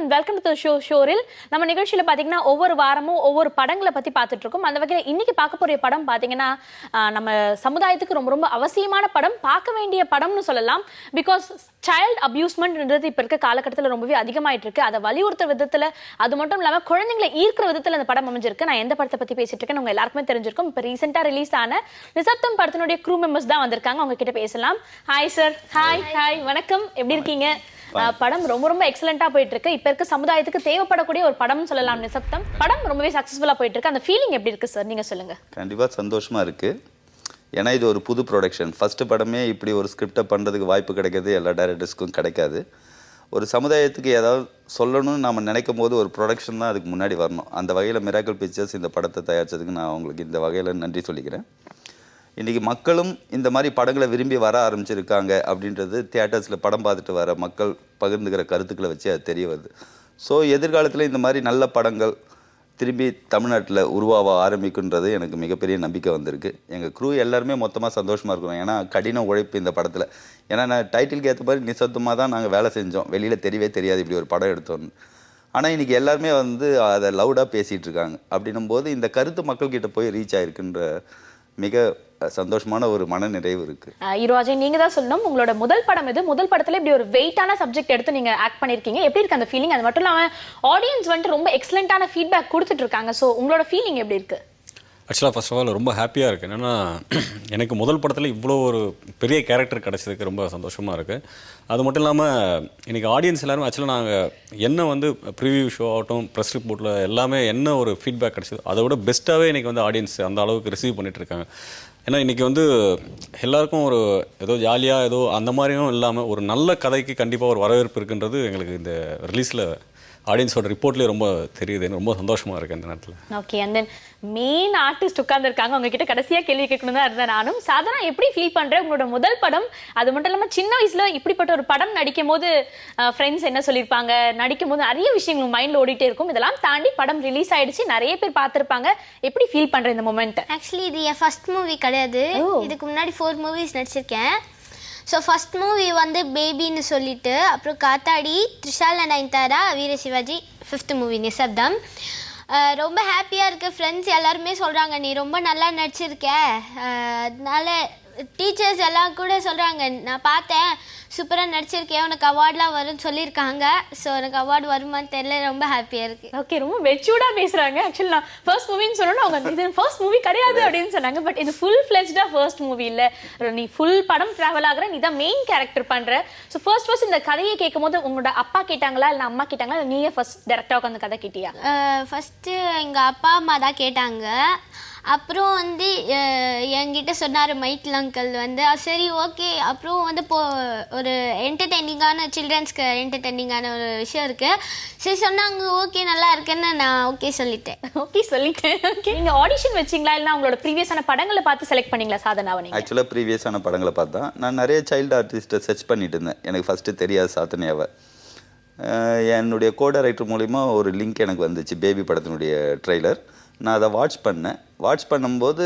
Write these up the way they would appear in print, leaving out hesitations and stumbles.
And welcome to ஷோரில். நம்ம நிகழ்ச்சியில் பார்த்தீங்கன்னா ஒவ்வொரு வாரமும் ஒவ்வொரு படங்களை பற்றி பார்த்துட்டு இருக்கோம். அந்த வகையில் இன்னைக்கு பார்க்க போகிற படம் பார்த்தீங்கன்னா நம்ம சமுதாயத்துக்கு ரொம்ப ரொம்ப அவசியமான படம், பார்க்க வேண்டிய படம்னு சொல்லலாம். பிகாஸ் சைல்டு அபியூஸ்மெண்ட்ன்றது இப்போ இருக்க காலகட்டத்தில் ரொம்பவே அதிகமாயிட்டு இருக்கு. அதை வலியுறுத்துற விதத்தில், அது மட்டும் இல்லாமல் குழந்தைங்களை ஈர்க்கிற விதத்தில் அந்த படம் அமைஞ்சிருக்கு. நான் எந்த படத்தை பற்றி பேசிட்டு இருக்கேன் உங்க எல்லாருக்குமே தெரிஞ்சிருக்கும். இப்போ ரீசெண்டாக ரிலீஸ் ஆன நிசப்தம் படத்தினுடைய க்ரூ மெம்பர்ஸ் தான் வந்திருக்காங்க. அவங்க கிட்ட பேசலாம். Hi sir. ஹாய் வணக்கம், எப்படி இருக்கீங்க? படம் ரொம்ப ரொம்ப எக்ஸலண்டா போயிட்டு இருக்கு. இப்ப இருக்க சமுதாயத்துக்கு தேவைப்படக்கூடிய ஒரு படம் சொல்லலாம் நிசப்தம். படம் ரொம்பவே சக்சஸ்ஃபுல்லா போயிட்டு இருக்கு. அந்த ஃபீலிங் எப்படி இருக்கு சார், நீங்க சொல்லுங்க. கண்டிப்பா சந்தோஷமா இருக்கு. ஏன்னா இது ஒரு புது ப்ரொடக்ஷன். ஃபர்ஸ்ட் படமே இப்படி ஒரு ஸ்கிரிப்டை பண்ணுறதுக்கு வாய்ப்பு கிடைக்கிறது எல்லா டைரக்டர்ஸ்க்கும் கிடைக்காது. ஒரு சமுதாயத்துக்கு ஏதாவது சொல்லணும்னு நம்ம நினைக்கும் போது ஒரு ப்ரொடக்ஷன் தான் அதுக்கு முன்னாடி வரணும். அந்த வகையில் மிராக்கிள் பிக்சர்ஸ் இந்த படத்தை தயாரித்ததுக்கு நான் அவங்களுக்கு இந்த வகையில் நன்றி சொல்லிக்கிறேன். இன்றைக்கி மக்களும் இந்த மாதிரி படங்களை விரும்பி வர ஆரம்பிச்சிருக்காங்க அப்படின்றது தியேட்டர்ஸில் படம் பார்த்துட்டு வர மக்கள் பகிர்ந்துக்கிற கருத்துக்களை வச்சு அது தெரிய வருது. ஸோ எதிர்காலத்தில் இந்த மாதிரி நல்ல படங்கள் திரும்பி தமிழ்நாட்டில் உருவாக ஆரம்பிக்குன்றது எனக்கு மிகப்பெரிய நம்பிக்கை வந்திருக்கு. எங்கள் க்ரூ எல்லாருமே மொத்தமாக சந்தோஷமாக இருக்கணும். ஏன்னா கடின உழைப்பு இந்த படத்தில். ஏன்னா நான் டைட்டிலுக்கு ஏற்ற மாதிரி நிசப்தமாக தான் நாங்கள் வேலை செஞ்சோம். வெளியில் தெரியவே தெரியாது இப்படி ஒரு படம் எடுத்தோன்னு. ஆனால் இன்றைக்கி எல்லாருமே அதை லவுடாக பேசிகிட்டு இருக்காங்க. அப்படின்னும் போது இந்த கருத்து மக்கள்கிட்ட போய் ரீச் ஆகிருக்குன்ற மிக சந்தோஷமான ஒரு மன நிறைவு இருக்கு. ஹீரோ அஜய், நீங்க தான் சொல்லணும், உங்களோட முதல் படம் இது. முதல் படத்துல இப்படி ஒரு வெயிட்டான சப்ஜெக்ட் எடுத்து நீங்க ஆக்ட் பண்ணிருக்கீங்க. எப்படி இருக்கு அந்த ஃபீலிங்? அது மட்டும் இல்லாம ஆடியன்ஸ் வந்துட்டு ரொம்ப எக்ஸலண்டான ஃபீட்பேக் கொடுத்துட்டு இருக்காங்க. ஸோ உங்களோட ஃபீலிங் எப்படி இருக்கு? ஆக்சுவலாக ஃபர்ஸ்ட் ஆஃப் ஆல் ரொம்ப ஹாப்பியாக இருக்குது. என்னென்னா எனக்கு முதல் படத்தில் இவ்வளோ ஒரு பெரிய கேரக்டர் கிடச்சதுக்கு ரொம்ப சந்தோஷமாக இருக்குது. அது மட்டும் இல்லாமல் இன்றைக்கி ஆடியன்ஸ் எல்லாரும் ஆக்சுவலாக நாங்கள் என்ன ப்ரிவியூ ஷோ ஆகட்டும், ப்ரெஸ் ரிப்போர்ட்டில் எல்லாமே என்ன ஒரு ஃபீட்பேக் கிடச்சிது அதை விட பெஸ்ட்டாகவே இன்றைக்கி ஆடியன்ஸ் அந்த அளவுக்கு ரிசீவ் பண்ணிகிட்ருக்காங்க. ஏன்னா இன்றைக்கி எல்லாருக்கும் ஒரு ஏதோ ஜாலியாக ஏதோ அந்த மாதிரியும் இல்லாமல் ஒரு நல்ல கதைக்கு கண்டிப்பாக ஒரு வரவேற்பு இருக்குன்றது எங்களுக்கு இந்த ரிலீஸில் ஆடியன்ஸோட ரிப்போர்ட்லேயே ரொம்ப தெரியுது. எனக்கு ரொம்ப சந்தோஷமாக இருக்குது அந்த நேரத்தில். Okay, and then main artist உட்கார்ந்துருக்காங்க. உங்ககிட்ட கடைசியாக கேள்வி கேட்கணும் தான் இருந்தேன் நானும். சாதாரண எப்படி ஃபீல் பண்ணுறேன் உங்களோட முதல் படம்? அது மட்டும் இல்லாமல் சின்ன வயசில் இப்படிப்பட்ட ஒரு படம் நடிக்கும் போது ஃப்ரெண்ட்ஸ் என்ன சொல்லியிருப்பாங்க, நடிக்கும் போது நிறைய விஷயங்கள் மைண்டில் ஓடிட்டே இருக்கும். இதெல்லாம் தாண்டி படம் ரிலீஸ் ஆயிடுச்சு, நிறைய பேர் பார்த்துருப்பாங்க. எப்படி ஃபீல் பண்ணுறேன் இந்த மொமெண்ட்? ஆக்சுவலி இது என் ஃபர்ஸ்ட் மூவி கிடையாது. இதுக்கு முன்னாடி 4 மூவிஸ் நடிச்சிருக்கேன். ஸோ ஃபஸ்ட் மூவி பேபின்னு சொல்லிட்டு, அப்புறம் காத்தாடி, த்ரிஷால் அண்ட் நயன்தாரா, வீர சிவாஜி, 5th மூவி நிசப்தம். ரொம்ப ஹாப்பியாக இருக்குது. ஃப்ரெண்ட்ஸ் எல்லாருமே சொல்கிறாங்க நீ ரொம்ப நல்லா நடிச்சிருக்க. அதனால டீச்சர்ஸ் எல்லாம் கூட சொல்கிறாங்க, நான் பார்த்தேன் சூப்பராக நடிச்சிருக்கேன், உனக்கு அவார்ட்லாம் வரும்னு சொல்லியிருக்காங்க. ஸோ எனக்கு அவார்டு வருமானு தெரியல, ரொம்ப ஹாப்பியாக இருக்குது. ஓகே, ரொம்ப மெச்சூர்டாக பேசுகிறாங்க. ஆக்சுவலி நான் ஃபர்ஸ்ட் மூவின்னு சொன்னோன்னா அவங்க இது ஃபர்ஸ்ட் மூவி கிடையாது அப்படின்னு சொன்னாங்க. பட் இது ஃபுல் ஃப்ளெஜ்டாக ஃபர்ஸ்ட் மூவி இல்லை, நீ ஃபுல் படம் ட்ராவல் ஆகிற, நீ தான் மெயின் கேரக்டர் பண்ணுற. ஸோ ஃபர்ஸ்ட் இந்த கதையை கேட்கும் போது உங்களோட அப்பா கேட்டாங்களா இல்லை அம்மா கேட்டாங்களா, இல்லை நீயே ஃபர்ஸ்ட் டேரக்டாக உட்காந்து கதை கேட்டியா? ஃபஸ்ட்டு எங்கள் அப்பா அம்மா தான் கேட்டாங்க. அப்புறம் என்கிட்ட சொன்னார் மைக்கேல் அங்கிள் சரி ஓகே. அப்புறம் ஒரு என்டர்டெய்னிங்கான சில்ட்ரன்ஸ்க்கு என்டர்டெய்னிங்கான ஒரு விஷயம் இருக்குது. சரி சொன்னாங்க, ஓகே நல்லா இருக்குன்னு நான் ஓகே சொல்லிட்டேன். ஓகே, நீங்கள் ஆடிஷன் வச்சிங்களா இல்லை உங்களோட ப்ரீவியஸான படங்களை பார்த்து செலக்ட் பண்ணிங்களா சாதனாவை? ஆக்சுவலாக ப்ரீவியஸான படங்களை பார்த்தா நான் நிறைய சைல்டு ஆர்டிஸ்ட்டை சர்ச் பண்ணிட்டு இருந்தேன். எனக்கு ஃபஸ்ட்டு தெரியாது சாதனையாவை. என்னுடைய கோ டைரக்டர் மூலிமா ஒரு லிங்க் எனக்கு வந்துச்சு, பேபி படத்தினுடைய ட்ரெய்லர். நான் அதை வாட்ச் பண்ணும்போது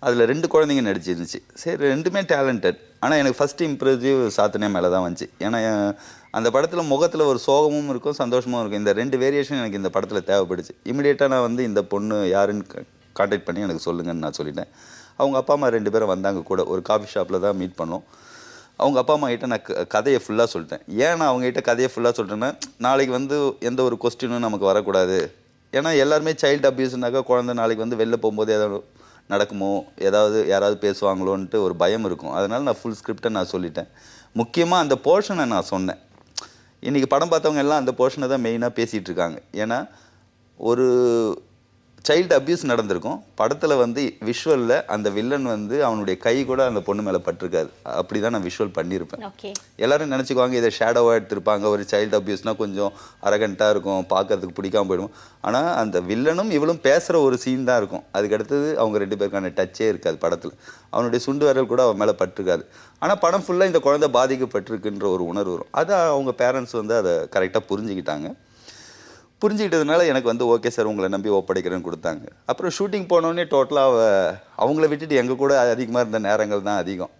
அதில் 2 குழந்தைங்க நடிச்சிருந்துச்சு. சரி, 2மே டேலண்டட். ஆனால் எனக்கு ஃபஸ்ட்டு இம்ப்ரெசிவ் சாத்தனையா மேலே தான் வந்துச்சு. ஏன்னா அந்த படத்தில் முகத்தில் ஒரு சோகமும் இருக்கும், சந்தோஷமும் இருக்கும். இந்த 2 வேரியேஷன் எனக்கு இந்த படத்தில் தேவைப்படுச்சு. இமிடியேட்டாக நான் இந்த பொண்ணு யாருன்னு கான்டாக்ட் பண்ணி எனக்கு சொல்லுங்கன்னு நான் சொல்லிட்டேன். அவங்க அப்பா அம்மா 2 பேரும் வந்தாங்க கூட. ஒரு காஃபி ஷாப்பில் தான் மீட் பண்ணோம். அவங்க அப்பா அம்மா கிட்ட நான் கதையை ஃபுல்லாக சொல்லிட்டேன். ஏன் நான் அவங்ககிட்ட கதையை ஃபுல்லாக சொல்லிட்டேன்னா, நாளைக்கு எந்த ஒரு கொஸ்டினும் நமக்கு வரக்கூடாது. ஏன்னா எல்லாருமே சைல்டு அப்யூஸ்னாக்கா குழந்தை நாளைக்கு வெளில போகும்போது ஏதாவது நடக்குமோ, யாராவது பேசுவாங்களோன்ட்டு ஒரு பயம் இருக்கும். அதனால் நான் ஃபுல் ஸ்கிரிப்டை நான் சொல்லிட்டேன். முக்கியமாக அந்த போர்ஷனை நான் சொன்னேன். இன்றைக்கி படம் பார்த்தவங்க எல்லாம் அந்த போர்ஷனை தான் மெயினாக பேசிகிட்டு இருக்காங்க. ஏன்னா ஒரு சைல்டு அப்யூஸ் நடந்திருக்கும். படத்தில் விஷுவலில் அந்த வில்லன் அவனுடைய கை கூட அந்த பொண்ணு மேலே பட்டிருக்காது. அப்படி தான் நான் விஷுவல் பண்ணியிருப்பேன். எல்லோரும் நினச்சிக்குவாங்க இதை ஷேடோவாக எடுத்திருப்பாங்க. ஒரு சைல்டு அப்யூஸ்னால் கொஞ்சம் அரகண்ட்டாக இருக்கும், பார்க்கறதுக்கு பிடிக்காம போயிடும். ஆனால் அந்த வில்லனும் இவளும் பேசுகிற ஒரு சீன் தான் இருக்கும். அதுக்கடுத்தது அவங்க 2 பேருக்கான டச்சே இருக்காது படத்தில். அவனுடைய சுண்டு விரல் கூட அவன் மேலே பட்டிருக்காது. ஆனால் படம் ஃபுல்லாக இந்த குழந்தை பாதிக்கப்பட்டிருக்குன்ற ஒரு உணர்வு வரும். அதை அவங்க பேரண்ட்ஸ் அதை கரெக்டாக புரிஞ்சுக்கிட்டதுனால எனக்கு ஓகே சார் உங்களை நம்பி ஒப்படைக்கிறேன்னு கொடுத்தாங்க. அப்புறம் ஷூட்டிங் போனோடனே டோட்டலாக அவங்கள விட்டுட்டு எங்கள் கூட அதிகமாக இருந்த நேரங்கள் தான் அதிகம்.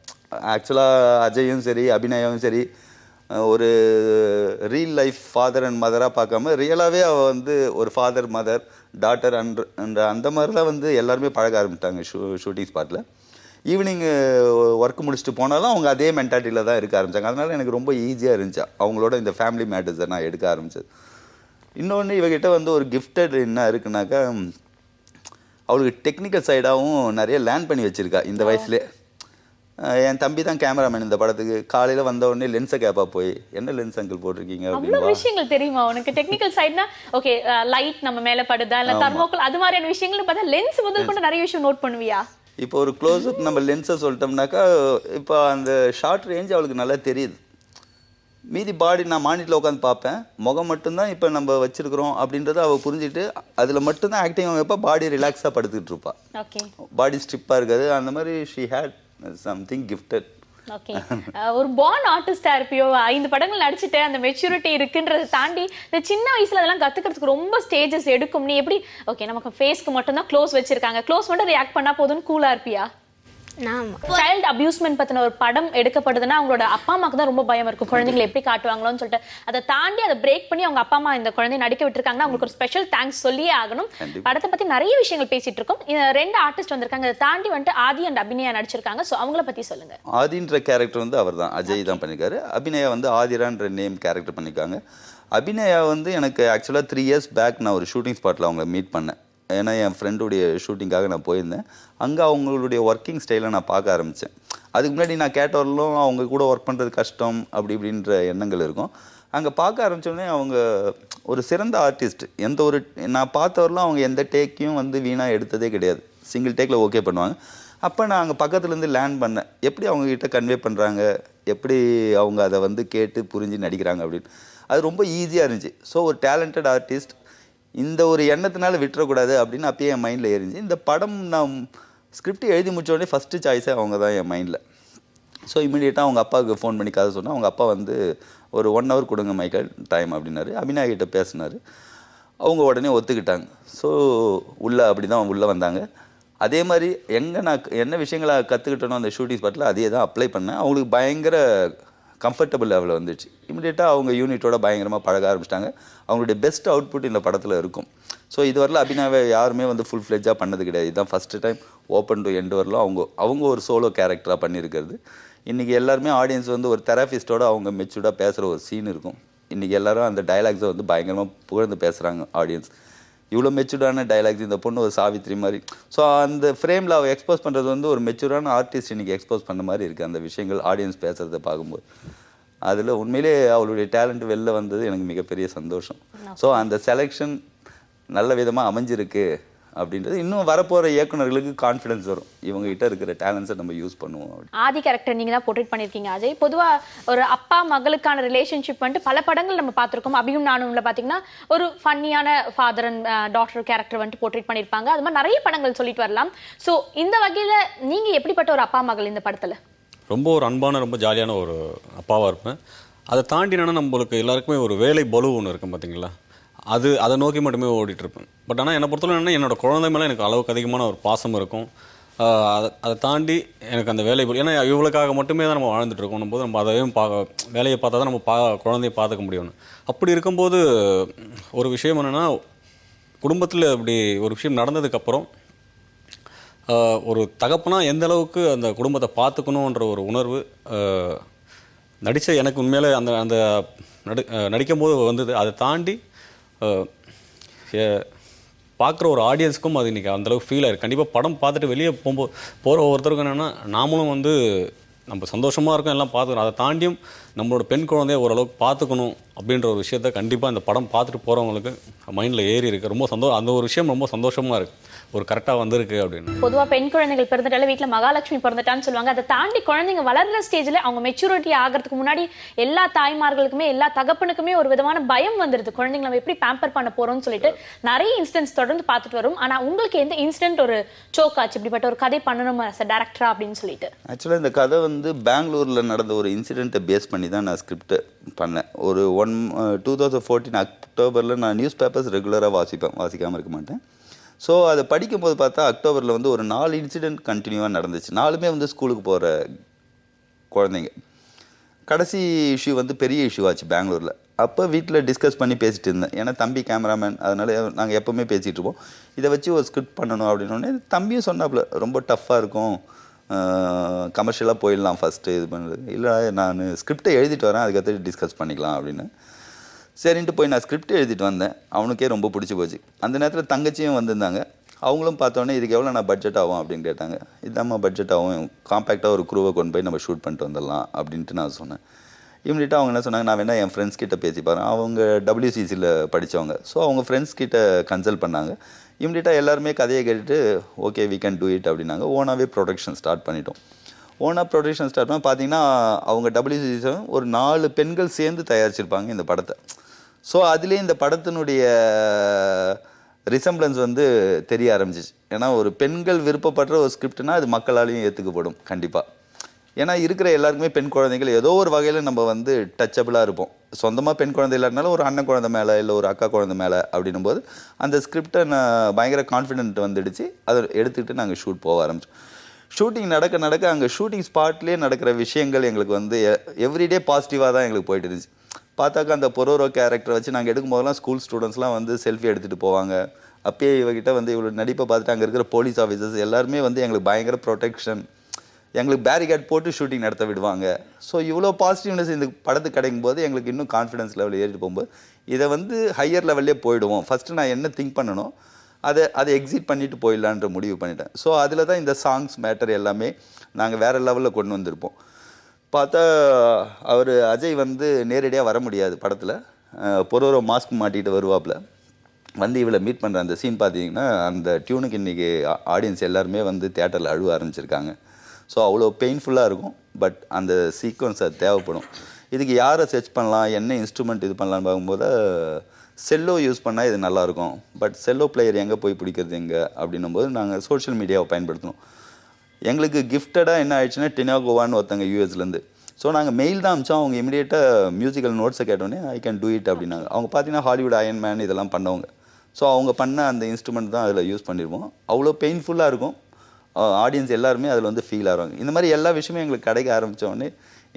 ஆக்சுவலாக அஜயும் சரி, அபிநயாவும் சரி, ஒரு ரியல் லைஃப் ஃபாதர் அண்ட் மதராக பார்க்காம ரியலாகவே அவள் வந்து ஒரு ஃபாதர் மதர் டாட்டர் அண்ட் அந்த மாதிரி தான் வந்து எல்லாருமே பழக ஆரம்பிட்டாங்க ஷூட்டிங் ஸ்பாட்டில். ஈவினிங் ஒர்க் முடிச்சுட்டு போனாலும் அவங்க அதே மென்டாலிட்டியில் தான் இருக்க ஆரம்பித்தாங்க. அதனால் எனக்கு ரொம்ப ஈஸியாக இருந்துச்சு அவங்களோட இந்த ஃபேமிலி மேட்டர்ஸை நான் எடுக்க ஆரம்பித்தது. இன்னொன்று இவகிட்ட வந்து ஒரு கிஃப்டட் என்ன இருக்குனாக்கா, அவளுக்கு டெக்னிக்கல் சைடாகவும் நிறைய லேர்ன் பண்ணி வச்சுருக்கா இந்த வயசுலேயே. என் தம்பி தான் கேமராமேன் இந்த படத்துக்கு. காலையில் வந்த உடனே லென்ஸை கேப்பா போய், என்ன லென்ஸ் அங்கிள் போட்டிருக்கீங்க அவ்வளோ விஷயங்கள் தெரியுமா உனக்கு? டெக்னிக்கல் சைட்னா ஓகே, லைட் நம்ம மேலே படுதா இல்லை தர்மோக்கோல் அது மாதிரியான விஷயங்கள் பார்த்தா லென்ஸ் முதல் கொண்டு நிறைய விஷயம் நோட் பண்ணுவியா? இப்போ ஒரு க்ளோஸ்அப் நம்ம லென்ஸை சொல்லிட்டோம்னாக்கா இப்போ அந்த ஷார்ட் ரேஞ்ச் அவளுக்கு நல்லா தெரியுது. மீதி பாடி நான் மானிட்டில் உட்காந்து பார்ப்பேன், முகம் மட்டும்தான் இப்போ நம்ம வச்சிருக்கிறோம் அப்படின்றத அவள் புரிஞ்சுட்டு அதில் மட்டும்தான் ஆக்டிங் வைப்பா. பாடி ரிலாக்ஸாக படுத்துக்கிட்டு இருப்பா, ஓகே, பாடி ஸ்ட்ரிப்பாக இருக்காது. அந்த மாதிரி she had something gifted. Okay, ஒரு பார்ன் ஆர்டிஸ்டா இருப்பியோ, 5 படங்கள் நடிச்சுட்டு அந்த மெச்சூரிட்டி இருக்குன்றதை தாண்டி இந்த சின்ன வயசுல அதெல்லாம் கத்துக்கிறதுக்கு ரொம்ப ஸ்டேஜஸ் எடுக்கும். நீ எப்படி ஓகே நமக்கு ஃபேஸ்க்கு மட்டும் தான் க்ளோஸ் வச்சிருக்காங்க, க்ளோஸ் மட்டும் ரியாக்ட் பண்ணா போதும்னு கூலா இருப்பியா? சைல்டு அபியூஸ்மெண்ட் பத்தின ஒரு படம் எடுக்கப்படுதுன்னா அவங்களோட அப்பா அம்மாக்கு தான் ரொம்ப பயம் இருக்கும், குழந்தைங்களை எப்படி காட்டுவாங்களோன்னு சொல்லிட்டு. அதை தாண்டி அதை பிரேக் பண்ணி அவங்க அப்பா அம்மா இந்த குழந்தைய நடிக்க விட்டுருக்காங்கன்னா அவங்களுக்கு ஒரு ஸ்பெஷல் தேங்க்ஸ் சொல்லியே ஆகணும். படத்தை பத்தி நிறைய விஷயங்கள் பேசிட்டு இருக்கோம். 2 ஆர்டிஸ்ட் வந்திருக்காங்க, அதை தாண்டி வந்துட்டு ஆதி அண்ட் அபிநயா நடிச்சிருக்காங்க. ஸோ அவங்கள பத்தி சொல்லுங்க. ஆதின்ற கேரக்டர் வந்து அவர் தான், அஜய் தான் பண்ணியிருக்காரு. அபிநயா வந்து ஆதிரான்ற நேம் கேரக்டர் பண்ணியிருக்காங்க. அபிநயா வந்து எனக்கு ஆக்சுவலாக 3 years பேக் நான் ஒரு ஷூட்டிங் ஸ்பாட்டில் அவங்கள மீட் பண்ணேன். ஏன்னா என் ஃப்ரெண்டுடைய ஷூட்டிங்காக நான் போயிருந்தேன். அங்கே அவங்களுடைய ஒர்க்கிங் ஸ்டைலை நான் பார்க்க ஆரம்பித்தேன். அதுக்கு முன்னாடி நான் கேட்டவர்களும் அவங்க கூட ஒர்க் பண்ணுறது கஷ்டம் அப்படி இப்படின்ற எண்ணங்கள் இருக்கும். அங்கே பார்க்க ஆரம்பித்தோடனே அவங்க ஒரு சிறந்த ஆர்டிஸ்ட். எந்த ஒரு நான் பார்த்தவரெலாம் அவங்க எந்த டேக்கையும் வந்து வீணாக எடுத்ததே கிடையாது. சிங்கிள் டேக்கில் ஓகே பண்ணுவாங்க. அப்போ நான் அங்கே பக்கத்துலேருந்து லேர்ன் பண்ணேன், எப்படி அவங்கக்கிட்ட கன்வே பண்ணுறாங்க, எப்படி அவங்க அதை வந்து கேட்டு புரிஞ்சு நடிக்கிறாங்க அப்படின்னு. அது ரொம்ப ஈஸியாக இருந்துச்சு. ஸோ ஒரு டேலண்டட் ஆர்டிஸ்ட், இந்த ஒரு எண்ணத்தினால விட்டுறக்கூடாது அப்படின்னு அப்பயே என் மைண்டில் ஏறிஞ்சு. இந்த படம் நான் ஸ்கிரிப்ட் எழுதி முடிச்சோடனே ஃபஸ்ட்டு சாய்ஸே அவங்க தான் என் மைண்டில். ஸோ இமீடியட்டாக அவங்க அப்பாவுக்கு ஃபோன் பண்ணி கதை சொன்னேன். அவங்க அப்பா வந்து ஒரு 1 hour கொடுங்க மைக்கேல் டைம் அப்படின்னாரு. அபிநயா கிட்ட பேசினார், அவங்க உடனே ஒத்துக்கிட்டாங்க. ஸோ அப்படி தான் உள்ளே வந்தாங்க. அதே மாதிரி நான் என்ன விஷயங்களை கற்றுக்கிட்டனோ அந்த ஷூட்டிங் ஸ்பாட்டில் அதே தான் அப்ளை பண்ணேன். அவங்களுக்கு பயங்கர கம்ஃபர்டபுள் லெவலில் வந்துச்சு. இமிடியேட்டாக அவங்க யூனிட்டோட பயங்கரமாக பழக ஆரம்பிச்சிட்டாங்க. அவங்களுடைய பெஸ்ட் அவுட்புட் இந்த படத்தில் இருக்கும். ஸோ இது வரல அபிநயாவை யாருமே வந்து ஃபுல் ஃப்ளெஜ்ஜாக பண்ணது கிடையாது. இதுதான் first time open to end வரலாம் அவங்க ஒரு சோலோ கேரக்டராக பண்ணியிருக்கிறது. இன்றைக்கி எல்லாருமே ஆடியன்ஸ் வந்து ஒரு தெரபிஸ்டோட அவங்க மெச்சூர்டாக பேசுகிற ஒரு சீன் இருக்கும். இன்றைக்கி எல்லோரும் அந்த டைலாக்ஸை வந்து பயங்கரமாக புகழ்ந்து பேசுகிறாங்க ஆடியன்ஸ். இவ்வளோ மெச்சூர்டான டைலாக்ஸ், இந்த பொண்ணு ஒரு சாவித்ரி மாதிரி. ஸோ அந்த ஃப்ரேமில் அவள் எக்ஸ்போஸ் பண்ணுறது வந்து ஒரு மெச்சூரான ஆர்டிஸ்ட் இன்றைக்கி எக்ஸ்போஸ் பண்ண மாதிரி இருக்குது அந்த விஷயங்கள் ஆடியன்ஸ் பேசுகிறத பார்க்கும்போது. அதில் உண்மையிலே அவளுடைய டேலண்ட் வெளில வந்தது எனக்கு மிகப்பெரிய சந்தோஷம். ஸோ அந்த செலெக்ஷன் நல்ல விதமாக அமைஞ்சிருக்கு அப்படின்றது இன்னும் வரப்போகிற இயக்குநர்களுக்கு கான்ஃபிடன்ஸ் வரும், இவங்ககிட்ட இருக்கிற டேலண்ட்ஸை நம்ம யூஸ் பண்ணுவோம். ஆதி கேரக்டர் நீங்கள் தான் போர்ட்ரேட் பண்ணியிருக்கீங்க அஜய். பொதுவாக ஒரு அப்பா மகளுக்கான ரிலேஷன்ஷிப் வந்துட்டு பல படங்கள் நம்ம பார்த்துருக்கோம். அபியும் நானும்ல பார்த்தீங்கன்னா ஒரு ஃபன்னியான ஃபாதர் அண்ட் டாட்டர் கேரக்டர் வந்துட்டு போர்ட்ரேட் பண்ணியிருப்பாங்க. அது மாதிரி நிறைய படங்கள் சொல்லிட்டு வரலாம். ஸோ இந்த வகையில் நீங்கள் எப்படிப்பட்ட ஒரு அப்பா மகள் இந்த படத்தில்? ரொம்ப ஒரு அன்பான ரொம்ப ஜாலியான ஒரு அப்பாவாக இருப்பேன். அதை தாண்டி என்னன்னா நம்மளுக்கு எல்லாருக்குமே ஒரு வேலை பலு ஒன்று இருக்கும் பார்த்தீங்களா, அதை நோக்கி மட்டுமே ஓடிட்டுருப்பேன். பட் ஆனால் என்னை பொறுத்தவரை என்னென்னா என்னோட குழந்தை மேலே எனக்கு அளவுக்கு அதிகமான ஒரு பாசம் இருக்கும். அதை தாண்டி எனக்கு அந்த வேலை ஏன்னா இவளுக்காக மட்டுமே தான் நம்ம வாழ்ந்துட்டு இருக்கோம் போது நம்ம அதையும் வேலையை பார்த்தா தான் நம்ம குழந்தைய பார்த்துக்க முடியும். அப்படி இருக்கும்போது ஒரு விஷயம் என்னென்னா, குடும்பத்தில் இப்படி ஒரு விஷயம் நடந்ததுக்கப்புறம் ஒரு தகப்பனா எந்த அளவுக்கு அந்த குடும்பத்தை பார்த்துக்கணுன்ற ஒரு உணர்வு நடித்த எனக்கு உண்மையிலே அந்த அந்த நடிக்கும்போது வந்தது. அதை தாண்டி பார்க்குற ஒரு ஆடியன்ஸுக்கும் அது இன்றைக்கி அந்தளவுக்கு ஃபீல் ஆயிருக்கு. கண்டிப்பாக படம் பார்த்துட்டு வெளியே போகிற ஒவ்வொருத்தருக்கும் என்னென்னா, நாமளும் வந்து நம்ம சந்தோஷமாக இருக்கும் எல்லாம் பார்த்துக்கணும். அதை தாண்டியும் நம்மளோட பெண் குழந்தைய ஓரளவுக்கு பார்த்துக்கணும் அப்படின்ற ஒரு விஷயத்த கண்டிப்பாக இந்த படம் பார்த்துட்டு போகிறவங்களுக்கு மைண்டில் ஏறி இருக்குது. ரொம்ப அந்த ஒரு விஷயம் ரொம்ப சந்தோஷமாக இருக்குது, ஒரு கரெக்டாக வந்திருக்கு அப்படின்னு. பொதுவாக பெண் குழந்தைகள் பிறந்துட்டால வீட்டில் மகாலட்சுமி பிறந்துட்டான்னு சொல்லுவாங்க. அதை தாண்டி குழந்தைங்க வளர்ற ஸ்டேஜில் அவங்க மெச்சூரிட்டி ஆகிறதுக்கு முன்னாடி எல்லா தாய்மார்களுக்குமே எல்லா தகப்பனுக்குமே ஒரு விதமான பயம் வந்துடுது, குழந்தைங்க நம்ம எப்படி பேம்பர் பண்ண போகிறோம்னு சொல்லிட்டு நிறைய இன்சிடென்ட்ஸ் தொடர்ந்து பார்த்துட்டு வரும். ஆனால் உங்களுக்கு எந்த இன்சிடென்ட் ஒரு சோக் ஆச்சு இப்படிப்பட்ட ஒரு கதை பண்ணணும் டேரக்டரா அப்படின்னு சொல்லிட்டு? ஆக்சுவலாக இந்த கதை வந்து பெங்களூரில் நடந்த ஒரு இன்சிடென்ட்டை பேஸ் பண்ணி தான் நான் ஸ்கிரிப்ட் பண்ணேன். ஒரு 2014 அக்டோபரில் நான் நியூஸ் பேப்பர்ஸ் ரெகுலராக வாசிக்காமல் இருக்க மாட்டேன். ஸோ அதை படிக்கும்போது பார்த்தா அக்டோபரில் வந்து ஒரு 4 இன்சிடென்ட் கண்டினியூவாக நடந்துச்சு. 4மே வந்து ஸ்கூலுக்கு போகிற குழந்தைங்க. கடைசி இஷ்யூ வந்து பெரிய இஷ்யூ ஆச்சு பெங்களூரில். அப்போ வீட்டில் டிஸ்கஸ் பண்ணி பேசிட்டு இருந்தேன். ஏன்னா தம்பி கேமராமேன், அதனால் நாங்கள் எப்போவுமே பேசிகிட்டு இருப்போம். இதை வச்சு ஒரு ஸ்கிரிப்ட் பண்ணணும் அப்படின்னோடனே தம்பியும் சொன்னாப்புல ரொம்ப டஃப்பாக இருக்கும், கமர்ஷியலாக போயிடலாம் ஃபஸ்ட்டு இது பண்ணுறது. இல்லை நான் ஸ்கிரிப்டை எழுதிட்டு வரேன், அதுக்கடுத்து டிஸ்கஸ் பண்ணிக்கலாம் அப்படின்னு சரின்ட்டு போய் நான் ஸ்கிரிப்ட் எழுதிட்டு வந்தேன். அவனுக்கே ரொம்ப பிடிச்சி போச்சு. அந்த நேரத்தில் தங்கச்சியும் வந்திருந்தாங்க. அவங்களும் பார்த்தோன்னே இதுக்கு எவ்வளோ நான் பட்ஜெட் ஆகும் அப்படின்னு கேட்டாங்க. இதாம்மா பட்ஜெட் ஆகும், காம்பேக்டாக ஒரு குரூவை கொண்டு போய் நம்ம ஷூட் பண்ணிட்டு வந்துடலாம் அப்படின்ட்டு நான் சொன்னேன். இம்மிடியட்டாக அவங்க என்ன சொன்னாங்க, நான் வேணா என் ஃப்ரெண்ட்ஸ் கிட்ட பேசி பாருங்க. அவங்க WCCயில் படித்தவங்க. ஸோ அவங்க ஃப்ரெண்ட்ஸ் கிட்ட கன்சல்ட் பண்ணாங்க. இம்மிடியட்டாக எல்லாருமே கதையை கேட்டுட்டு okay we can do it அப்படின்னாங்க. ஓனாகவே ப்ரொடக்ஷன் ஸ்டார்ட் பண்ணிட்டோம். ஓனாக ப்ரொடக்ஷன் ஸ்டார்ட் பண்ணால் பார்த்தீங்கன்னா அவங்க WCC ஒரு 4 பெண்கள் சேர்ந்து தயாரிச்சிருப்பாங்க இந்த படத்தை. ஸோ அதுலேயே இந்த படத்தினுடைய ரிசம்பிளன்ஸ் வந்து தெரிய ஆரம்பிச்சிச்சு. ஏன்னா ஒரு பெண்கள் விருப்பப்படுற ஒரு ஸ்கிரிப்ட்னா அது மக்களாலையும் ஏற்றுக்கப்படும் கண்டிப்பாக. ஏன்னா இருக்கிற எல்லாருக்குமே பெண் குழந்தைகள் ஏதோ ஒரு வகையில் நம்ம வந்து டச்சபிளாக இருப்போம். சொந்தமாக பெண் குழந்தை இல்லாதனால ஒரு அண்ணன் குழந்தை மேலே இல்லை ஒரு அக்கா குழந்தை மேலே அப்படின்னும் போது அந்த ஸ்கிரிப்டை நான் பயங்கர கான்ஃபிடென்ட் வந்துடுச்சு. அதை எடுத்துக்கிட்டு நாங்கள் ஷூட் போக ஆரம்பித்தோம். ஷூட்டிங் நடக்க அங்கே ஷூட்டிங் ஸ்பாட்லேயே நடக்கிற விஷயங்கள் எங்களுக்கு வந்து எவ்ரிடே பாசிட்டிவாக தான் எங்களுக்கு போயிட்டு இருந்துச்சு. பார்த்தாக்கா அந்த பொரோரோ கேரக்டரை வச்சு நாங்கள் எடுக்கும்போதெல்லாம் ஸ்கூல் ஸ்டூடெண்ட்ஸ்லாம் வந்து செல்ஃபி எடுத்துகிட்டு போவாங்க. அப்பயே இவகிட்ட வந்து இவ்வளோ நடிப்பை பார்த்துட்டு அங்கே இருக்கிற போலீஸ் ஆஃபீஸர்ஸ் எல்லாருமே வந்து எங்களுக்கு பயங்கர ப்ரொடெக்ஷன், எங்களுக்கு பேரிகேட் போட்டு ஷூட்டிங் நடத்த விடுவாங்க. ஸோ இவ்வளோ பாசிட்டிவ்னஸ் இந்த படத்துக்கு கிடைக்கும் போது எங்களுக்கு இன்னும் கான்ஃபிடன்ஸ் லெவல் ஏறிட்டு போகும்போது இதை வந்து ஹையர் லெவல்லே போயிடுவோம். ஃபஸ்ட்டு நான் என்ன திங்க் பண்ணணும் அதை எக்ஸிட் பண்ணிவிட்டு போயிடலான்ற முடிவு பண்ணிட்டேன். ஸோ அதில் தான் இந்த சாங்ஸ் மேட்டர் எல்லாமே நாங்கள் வேறு லெவலில் கொண்டு வந்திருப்போம். பார்த்தா அவர் அஜய் வந்து நேரடியாக வர முடியாது படத்தில். பொரோரோ மாஸ்க் மாட்டிகிட்டு வருவாப்பில் வந்து இவளை மீட் பண்ணுற அந்த சீன் பார்த்தீங்கன்னா அந்த டியூனுக்கு இன்றைக்கி ஆடியன்ஸ் எல்லாருமே வந்து தியேட்டரில் அழுவ ஆரம்பிச்சிருக்காங்க. ஸோ அவ்வளோ பெயின்ஃபுல்லாக இருக்கும். பட் அந்த சீக்வன்ஸ் அது தேவைப்படும். இதுக்கு யாரை சர்ச் பண்ணலாம், என்ன இன்ஸ்ட்ருமெண்ட் இது பண்ணலான்னு பார்க்கும்போது செல்லோ யூஸ் பண்ணால் இது நல்லாயிருக்கும். பட் செல்லோ பிளேயர் எங்கே போய் பிடிக்கிறது எங்கே அப்படின்னும் போது நாங்கள் சோஷியல் மீடியாவை பயன்படுத்தணும். எங்களுக்கு கிஃப்டடாக என்ன ஆயிடுச்சுன்னா டினாகோவான்னு ஒருத்தங்க யூஎஸ்லேருந்து. ஸோ நாங்கள் மெயில் தான் அமிச்சோம். அவங்க இமீடியட்டாக மியூசிக்கல் நோட்ஸை கேட்டோன்னே ஐ கேன் டூ இட் அப்படின்னாங்க. அவங்க பார்த்தீங்கன்னா ஹாலிவுட் அயன் மேன் இதெல்லாம் பண்ணவங்க. ஸோ அவங்க பண்ண அந்த இன்ஸ்ட்ருமெண்ட் தான் அதில் யூஸ் பண்ணியிருப்போம். அவ்வளோ பெயின்ஃபுல்லாக இருக்கும். ஆடியன்ஸ் எல்லாருமே அதில் வந்து ஃபீல் ஆகிறாங்க. இந்த மாதிரி எல்லா விஷயமும் எங்களுக்கு கிடைக்க ஆரம்பித்தோடனே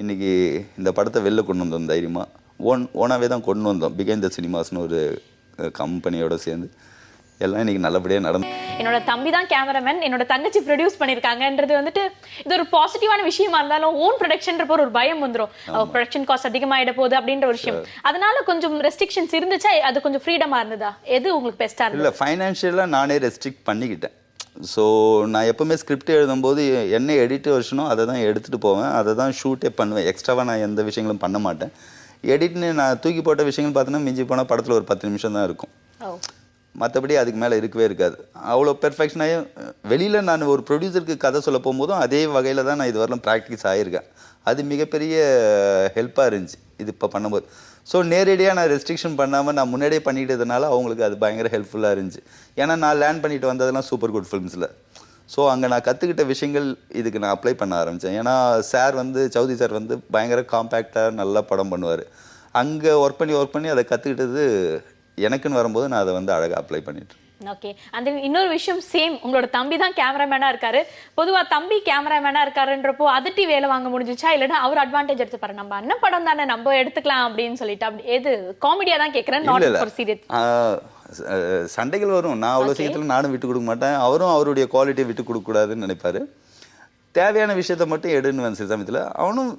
இன்றைக்கி இந்த படத்தை வெளில கொண்டு வந்தோம். தைரியமாக ஓனாகவே தான் கொண்டு வந்தோம். பிகைண்ட் த சினிமாஸ்னு ஒரு கம்பெனியோடு சேர்ந்து எல்லாம் இன்றைக்கி நல்லபடியாக நடந்து. என்னோட தம்பி தான் கேமராமேன், என்னோட தங்கச்சி ப்ரொடியூஸ் பண்ணியிருக்காங்கன்றது வந்துட்டு இது ஒரு பாசிட்டிவான விஷயமா இருந்தாலும் ஓன் ப்ரொடக்ஷன்றப்போ ஒரு பயம் வந்துடும். ப்ரொடக்ஷன் காஸ்ட் அதிகமாகிட போகுது அப்படின்ற ஒரு விஷயம். அதனால கொஞ்சம் ரெஸ்ட்ரிக்ஷன்ஸ் இருந்துச்சா, அது கொஞ்சம் ஃப்ரீடமாக இருந்ததா? எது உங்களுக்கு பெஸ்ட்டாக இருந்தது? இல்லை, ஃபைனான்ஷியலாக நானே ரெஸ்ட்ரிக்ட் பண்ணிக்கிட்டேன். ஸோ நான் எப்போவுமே ஸ்கிரிப்ட் எழுதும்போது என்ன எடிட் வருஷனோ அதை தான் எடுத்துகிட்டு போவேன், அதை தான் ஷூட்டே பண்ணுவேன். எக்ஸ்ட்ராவாக நான் எந்த விஷயங்களும் பண்ண மாட்டேன். எடிட்னு நான் தூக்கி போட்ட விஷயங்கள் பார்த்தோன்னா மிஞ்சி போனால் படத்தில் ஒரு 10 நிமிஷம் தான் இருக்கும். மற்றபடி அதுக்கு மேலே இருக்கவே இருக்காது. அவ்வளோ பெர்ஃபெக்ஷனாக வெளியில் நான் ஒரு ப்ரொடியூசருக்கு கதை சொல்ல போகும்போதும் அதே வகையில் தான் நான் இது வரலாம் ப்ராக்டிஸ் ஆகியிருக்கேன். அது மிகப்பெரிய ஹெல்ப்பாக இருந்துச்சு இது இப்போ பண்ணும்போது. ஸோ நேரடியாக நான் ரெஸ்ட்ரிக்ஷன் பண்ணாமல் நான் முன்னாடியே பண்ணிக்கிட்டதுனால அவங்களுக்கு அது பயங்கர ஹெல்ப்ஃபுல்லாக இருந்துச்சு. ஏன்னா நான் லேர்ன் பண்ணிட்டு வந்ததெல்லாம் சூப்பர் குட் ஃபிலிம்ஸில். ஸோ அங்கே நான் கற்றுக்கிட்ட விஷயங்கள் இதுக்கு நான் அப்ளை பண்ண ஆரம்பித்தேன். ஏன்னா சார் வந்து சௌத்ரி சார் வந்து பயங்கர காம்பேக்டாக நல்லா படம் பண்ணுவார். அங்கே ஒர்க் பண்ணி அதை கற்றுக்கிட்டது எனக்குன்னு வரும்போது நான் அதை வந்து அழகாக அப்ளை பண்ணிட்டேன். ஓகே. அந்த இன்னொரு விஷயம், சேம் உங்களோட தம்பி தான் கேமராமேனா இருக்காரு. பொதுவாக தம்பி கேமராமேனா இருக்காருன்றப்போ அதட்டி வேலை வாங்க முடிஞ்சிச்சா, இல்லைன்னா அவர் அட்வான்டேஜ் எடுத்துப்பாரு, நம்ம அண்ணன் படம் தானே நம்ம எடுத்துக்கலாம் அப்படின்னு சொல்லிட்டு? அப்படி எது காமெடியா தான் கேட்குறேன், நாட் ஃபார் சீரியஸ். சண்டைகள் வரும். நான் அவ்வளோ சீக்கிரத்தில் நானும் விட்டு கொடுக்க மாட்டேன், அவரும் அவருடைய குவாலிட்டியை விட்டு கொடுக்கக்கூடாதுன்னு நினைப்பாரு. தேவையான விஷயத்த மட்டும் எடுன்னு சில சமயத்தில் அவனும்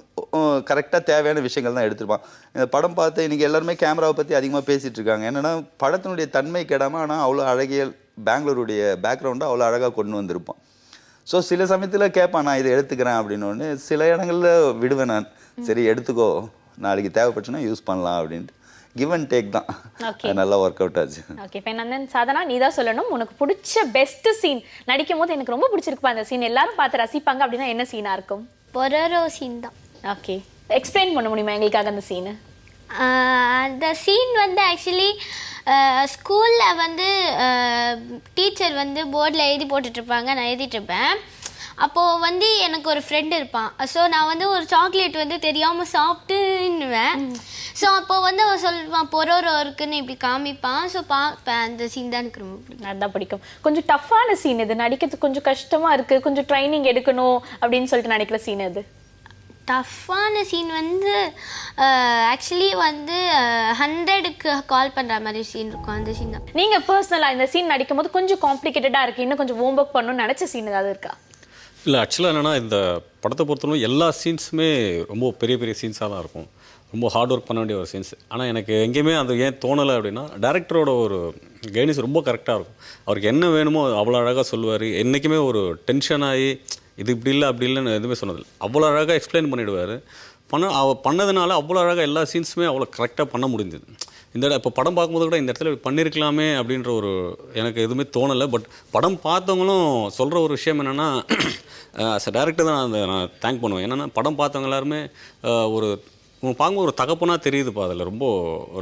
கரெக்டாக தேவையான விஷயங்கள் தான் எடுத்துருப்பான். இந்த படம் பார்த்து இன்றைக்கி எல்லாருமே கேமராவை பற்றி அதிகமாக பேசிகிட்டு இருக்காங்க. என்னென்னா படத்தினுடைய தன்மை கெடாமல் ஆனால் அவ்வளோ அழகிய பெங்களூருடைய பேக்ரவுண்டை அவ்வளோ அழகாக கொண்டு வந்திருப்பான். ஸோ சில சமயத்தில் கேட்பான் நான் இதை எடுத்துக்கிறேன் அப்படின்னு. சில இடங்களில் விடுவேன் நான், சரி எடுத்துக்கோ நாளைக்கு தேவைப்பட்டுன்னா யூஸ் பண்ணலாம் அப்படின்ட்டு. கிவ் அண்ட் டேக் தான். நல்லா ஒர்க் அவுட் ஆச்சு. Okay fine. அண்ட் சாதனா, நீ தான் சொல்லணும் உனக்கு பிடிச்ச பெஸ்ட் சீன். நடிக்கும் போது எனக்கு ரொம்ப பிடிச்சிருக்குப்பா அந்த சீன், எல்லாரும் பார்த்து ரசிப்பாங்க அப்படின்னா என்ன சீனா இருக்கும்? பொரோரோ சீன் தான். ஓகே, எக்ஸ்பிளைன் பண்ண முடியுமா எங்களுக்காக அந்த சீனு? அந்த சீன் வந்து ஆக்சுவலி ஸ்கூலில் வந்து டீச்சர் வந்து போர்டில் எழுதி போட்டுட்ருப்பாங்க, நான் எழுதிட்டுருப்பேன். அப்போது வந்து எனக்கு ஒரு ஃப்ரெண்டு இருப்பான். ஸோ நான் வந்து ஒரு சாக்லேட் வந்து தெரியாமல் சாப்பிட்டுன்னுவேன். ஸோ அப்போ வந்து அவன் சொல்லுவான் பொரோரோ இருக்குன்னு இப்படி காமிப்பான். ஸோ பார்ப்பேன். அந்த சீன் தான் எனக்கு ரொம்ப பிடிக்கும். நல்லா பிடிக்கும். கொஞ்சம் டஃப்பான சீன் இது, நடிக்கிறதுக்கு கொஞ்சம் கஷ்டமாக இருக்குது, கொஞ்சம் ட்ரைனிங் எடுக்கணும் அப்படின்னு சொல்லிட்டு நினைக்கிற சீன் அது? டஃப்பான சீன் வந்து ஆக்சுவலி வந்து 100க்கு கால் பண்ணுற மாதிரி சீன் இருக்கும். அந்த சீன் தான். நீங்க பர்சனலா இந்த சீன் நடிக்கும் போது கொஞ்சம் காம்ப்ளிகேட்டடா இருக்கு, இன்னும் கொஞ்சம் ஹோம் ஒர்க் பண்ணணும்னு நினைச்ச சீன் ஏதாவது இருக்கா? இல்லை, ஆக்சுவலாக என்னென்னா இந்த படத்தை பொறுத்தவரை எல்லா சீன்ஸுமே ரொம்ப பெரிய பெரிய சீன்ஸாக தான் இருக்கும், ரொம்ப ஹார்ட் ஒர்க் பண்ண வேண்டிய ஒரு சீன்ஸ். ஆனால் எனக்கு எங்கேயுமே அது ஏன் தோணலை அப்படின்னா, டேரக்டரோட ஒரு கைடன்ஸ் ரொம்ப கரெக்டாக இருக்கும். அவருக்கு என்ன வேணுமோ அவ்வளோ அழகாக சொல்லுவார். என்றைக்குமே ஒரு டென்ஷன் ஆகி இது இப்படி இல்லை அப்படி இல்லைன்னு எதுவுமே சொன்னதில்லை. அவ்வளோ அழகாக எக்ஸ்பிளைன் பண்ணிவிடுவார். பண்ணதுனால அவ்வளோ அழகாக எல்லா சீன்ஸுமே அவ்வளோ கரெக்டாக பண்ண முடிஞ்சது. இப்போ படம் பார்க்கும்போது கூட இந்த இடத்துல பண்ணியிருக்கலாமே அப்படின்ற ஒரு எனக்கு எதுவுமே தோணலை. பட் படம் பார்த்தவங்களும் சொல்கிற ஒரு விஷயம் என்னென்னா, ஆஸ் அ டேரக்டர் தான் நான் தேங்க் பண்ணுவேன். என்னென்னா படம் பார்த்தவங்க எல்லாருமே ஒரு பார்க்கும்போது ஒரு தகப்பனாக தெரியுதுப்பா, அதில் ரொம்ப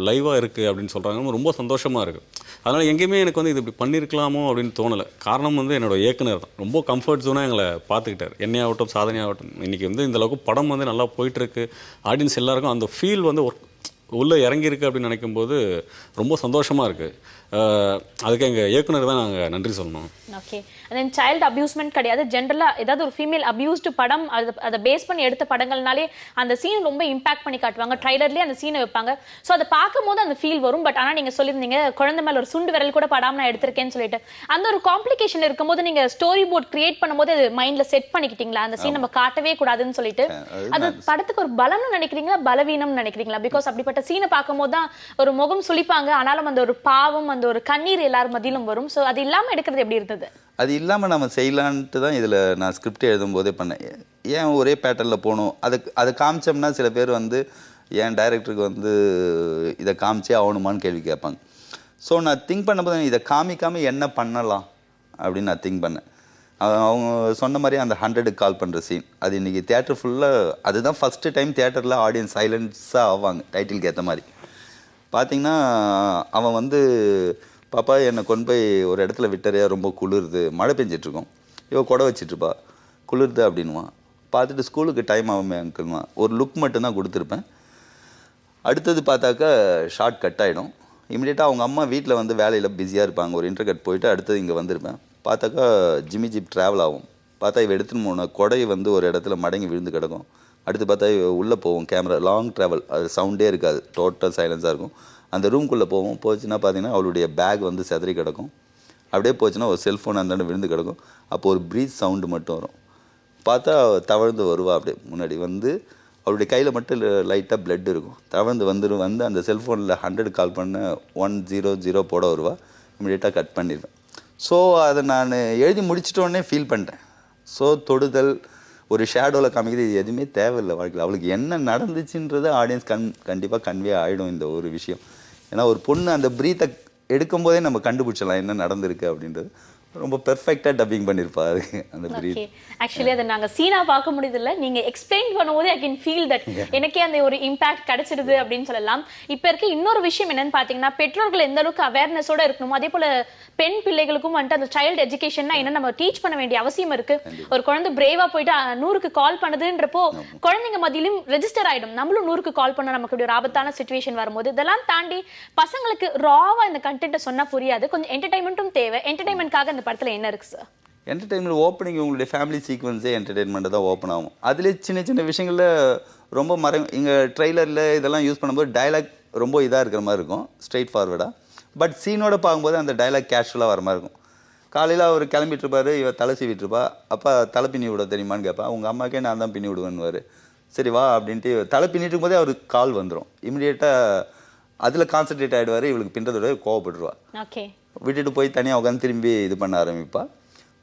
லைவாக இருக்குது அப்படின்னு சொல்கிறாங்க. ரொம்ப சந்தோஷமாக இருக்குது. அதனால் எங்கேயுமே எனக்கு வந்து இது இப்படி பண்ணியிருக்கலாமோ அப்படின்னு தோணலை. காரணம் வந்து என்னோடய இயக்குனர் தான் ரொம்ப கம்ஃபர்ட் ஜோனாக எங்களை பார்த்துக்கிட்டார். என்னையாகட்டும் சாதனையாகட்டும். இன்றைக்கி வந்து இந்தளவுக்கு படம் வந்து நல்லா போயிட்டுருக்கு. ஆடியன்ஸ் எல்லாருக்கும் அந்த ஃபீல் வந்து உள்ளே இறங்கியிருக்கு அப்படின்னு நினைக்கும்போது ரொம்ப சந்தோஷமாக இருக்குது. அதுக்கு எங்கள் இயக்குனர் தான் நாங்கள் நன்றி சொல்லணும். ஓகே. தென் சைல்டு அபியூஸ்மெண்ட் கிடையாது, ஜென்ரலாக ஏதாவது ஒரு ஃபீமேல் அபியூஸ்டு படம் அதை பேஸ் பண்ணி எடுத்த படங்கள்னாலே அந்த சீன் ரொம்ப இம்பாக்ட் பண்ணி காட்டுவாங்க. ட்ரைலர்லேயே அந்த சீனை வைப்பாங்க. ஸோ அதை பார்க்கும்போது அந்த ஃபீல் வரும். பட் ஆனால் நீங்கள் சொல்லியிருந்தீங்க குழந்தை மேலே ஒரு சுண்டு விரல் கூட படாமல் நான் எடுத்திருக்கேன்னு சொல்லிட்டு, அந்த ஒரு காம்ப்ளிகேஷன் இருக்கும்போது நீங்கள் ஸ்டோரி போர்ட் கிரியேட் பண்ணும்போது அது மைண்டில் செட் பண்ணிக்கிட்டீங்களா அந்த சீன் நம்ம காட்டவே கூடாதுன்னு சொல்லிட்டு? அது படத்துக்கு ஒரு பலம்னு நினைக்கிறீங்களா பலவீனம்னு நினைக்கிறீங்களா? பிகாஸ் அப்படிப்பட்ட சீனை பார்க்கும்போது தான் ஒரு முகம் சுளிப்பாங்க, ஆனாலும் அந்த ஒரு பாவம் அந்த ஒரு கண்ணீர் எல்லார் மத்தியிலும் வரும். ஸோ அது இல்லாமல் எடுக்கிறது எப்படி இருந்தது? அது இல்லாமல் நம்ம செய்யலான்ட்டு தான் இதில் நான் ஸ்கிரிப்ட் எழுதும் போதே பண்ணேன். ஏன் ஒரே பேட்டர்னில் போகணும்? அதை காமிச்சோம்னா சில பேர் வந்து ஏன் டைரக்டருக்கு வந்து இதை காமிச்சே ஆகணுமான்னு கேள்வி கேட்பாங்க. ஸோ நான் திங்க் பண்ணும்போது இதை காமிக்காமல் என்ன பண்ணலாம் அப்படின்னு நான் திங்க் பண்ணேன். அவங்க சொன்ன மாதிரி அந்த 100க்கு கால் பண்ணுற சீன், அது இன்றைக்கி தியேட்டர் ஃபுல்லாக அதுதான் ஃபஸ்ட்டு டைம் தியேட்டரில் ஆடியன்ஸ் சைலன்ஸாக ஆவாங்க டைட்டிலுக்கு ஏற்ற மாதிரி. பார்த்திங்கன்னா அவன் வந்து பாப்பா என்னை கொண்டு போய் ஒரு இடத்துல விட்டறையா, ரொம்ப குளிருது, மழை பெஞ்சிட்ருக்கோம், இவன் கொடை வச்சிட்ருப்பா, குளிருது அப்படின்வான். பார்த்துட்டு ஸ்கூலுக்கு டைம் ஆகுமே அங்கிள்வான். ஒரு லுக் மட்டும்தான் கொடுத்துருப்பேன். அடுத்தது பார்த்தாக்கா ஷார்ட் கட் ஆகிடும். இமீடியட்டாக அவங்க அம்மா வீட்டில் வந்து வேலையில் பிஸியாக இருப்பாங்க. ஒரு இன்டர்கட் போயிட்டு அடுத்தது இங்கே வந்திருப்பேன். பார்த்தாக்கா ஜிம்மி ஜீப் ட்ராவல் ஆகும். பார்த்தா இவ எடுத்துன்னு போன கொடை வந்து ஒரு இடத்துல மடங்கி விழுந்து கிடக்கும். அடுத்து பார்த்தா உள்ளே போவோம், கேமரா லாங் ட்ராவல், அது சவுண்டே இருக்காது, டோட்டல் சைலன்ஸாக இருக்கும். அந்த ரூம்குள்ளே போவோம். போச்சுன்னா பார்த்தீங்கன்னா அவளுடைய பேக் வந்து செதறி கிடக்கும். அப்படியே போச்சுன்னா ஒரு செல்ஃபோன் அந்தாண்ட விழுந்து கிடக்கும். அப்போ ஒரு ப்ரீத் சவுண்டு மட்டும் வரும். பார்த்தா தவழ்ந்து வருவா. அப்படியே முன்னாடி வந்து அவளுடைய கையில் மட்டும் லைட்டாக பிளட் இருக்கும். தவழ்ந்து வந்து அந்த செல்ஃபோனில் 100 கால் பண்ண 100 போட வருவா. இமீடியட்டாக கட் பண்ணிடுவேன். ஸோ அதை நான் எழுதி முடிச்சிட்டோடனே ஃபீல் பண்ணிட்டேன். ஸோ தொடுதல், ஒரு ஷேடோவில் காமிக்கிறது, இது எதுவுமே தேவையில்லை வாழ்க்கையில். அவளுக்கு என்ன நடந்துச்சுன்றது ஆடியன்ஸ் கண்டிப்பாக கன்வே ஆகிடும் இந்த ஒரு விஷயம். ஏன்னா ஒரு பொண்ணு அந்த ப்ரீத்தை எடுக்கும்போதே நம்ம கண்டுபிடிச்சலாம் என்ன நடந்திருக்கு அப்படின்றது. ரொம்ப பெர்ஃபெக்டாக டப்பிங் பண்ணியிருப்பா அதுக்கு அந்த ப்ரீத். ஆக்சுவலி அதை நாங்கள் சீனாக பார்க்க முடியுதில்ல, நீங்கள் எக்ஸ்பிளைன் பண்ணும்போது ஐ கேன் ஃபீல் தட் எனக்கே அந்த ஒரு இம்பாக்ட் கிடைச்சிடுது அப்படின்னு சொல்லலாம். இப்போ இருக்க இன்னொரு விஷயம் என்னன்னு பார்த்தீங்கன்னா, பெற்றோர்கள் எந்த அளவுக்கு அவேர்னஸோட இருக்கணுமோ அதே போல் பெண் பிள்ளைகளுக்கும் வந்துட்டு அந்த சைல்டு எஜுகேஷன்னா என்ன நம்ம டீச் பண்ண வேண்டிய அவசியம் இருக்கு. ஒரு குழந்தை பிரேவா போயிட்டு 100க்கு கால் பண்ணுதுன்றப்போ குழந்தைங்க மத்தியிலும் ரெஜிஸ்டர் ஆகிடும். நம்மளும் 100க்கு கால் பண்ண நமக்கு ஒரு ஆபத்தான சுச்சுவேஷன் வரும்போது இதெல்லாம் தாண்டி பசங்களுக்கு ராவா இந்த கண்டென்ட்டை சொன்னால் புரியாது. கொஞ்சம் என்டர்டைன்மெண்ட்டும் தேவை. என்டர்டைன்மெண்ட்காக இந்த படத்தில் என்ன இருக்கு சார்? என்டர்டெயின்மெண்ட் ஓப்பனிங் உங்களுடைய ஃபேமிலி சீக்வன்ஸே என்டர்டெயின்மெண்ட்டை தான் ஓப்பன் ஆகும். அதிலே சின்ன சின்ன விஷயங்களில் ரொம்ப இங்கே ட்ரெய்லரில் இதெல்லாம் யூஸ் பண்ணும்போது டைலாக் ரொம்ப இதாக இருக்கிற மாதிரி இருக்கும், ஸ்ட்ரெயிட் ஃபார்வர்டாக. பட் சீனோட பார்க்கும்போது அந்த டைலாக் கேஷுவலாக வர மாதிரி இருக்கும். காலையில் அவர் கிளம்பிட்டுருப்பார், இவ தலை சீவிட்டுருப்பா. அப்பா தலை பின்னி விட தெரியுமான்னு கேட்பா. உங்கள் அம்மாக்கே நான் தான் பின்னி விடுவேன்னுவார். சரி வா அப்படின்ட்டு தலை பின்னிட்டு இருக்கும்போதே அவருக்கு கால் வந்துடும். இமிடியேட்டாக அதில் கான்சன்ட்ரேட் ஆகிடுவார். இவளுக்கு பின்றதோட கோவப்பட்டுருவா. ஓகே, விட்டுட்டு போய் தனியாக உட்காந்து திரும்பி இது பண்ண ஆரம்பிப்பா.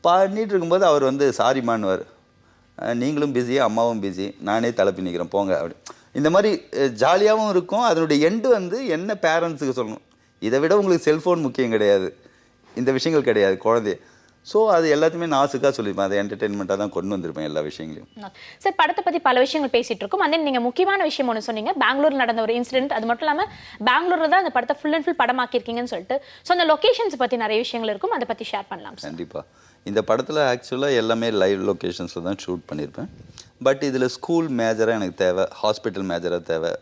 பண்ணிட்டு இருக்கும்போது அவர் வந்து சாரிமான்னுவார். நீங்களும் பிஸி, அம்மாவும் பிஸி, நானே தலை பின்னிக்கிறேன் போங்க அப்படி. இந்த மாதிரி ஜாலியாகவும் இருக்கும். அதனுடைய எண்டு வந்து என்ன பேரண்ட்ஸுக்கு சொல்லணும், இதை விட உங்களுக்கு செல்ஃபோன் முக்கியம் கிடையாது, இந்த விஷயங்கள் கிடையாது குழந்தைய. ஸோ அது எல்லாத்தையுமே நாசுக்காக சொல்லியிருப்பேன். அதை என்டர்டெயின்மெண்ட்டாக தான் கொண்டு வந்திருப்பேன் எல்லா விஷயங்களையும். சார், படத்தை பற்றி பல விஷயங்கள் பேசிகிட்டு இருக்கோம். அந்த நீங்கள் முக்கியமான விஷயம் ஒன்று சொன்னீங்க, பெங்களூரில் நடந்த ஒரு இன்சிடென்ட். அது மட்டும் இல்லாமல் பெங்களூரில் தான் அந்த படத்தை ஃபுல் அண்ட் ஃபுல் படமாக்கியிருக்கீங்கன்னு சொல்லிட்டு. ஸோ அந்த லொக்கேஷன்ஸ் பற்றி நிறைய விஷயங்கள் இருக்கும், அதை பற்றி ஷேர் பண்ணலாம். கண்டிப்பாக. இந்த படத்தில் ஆக்சுவலாக எல்லாமே லைவ் லொக்கேஷன்ஸில் தான் ஷூட் பண்ணியிருப்பேன். பட் இதில் ஸ்கூல் மேஜராக எனக்கு தேவை, ஹாஸ்பிட்டல் மேஜராக தேவை.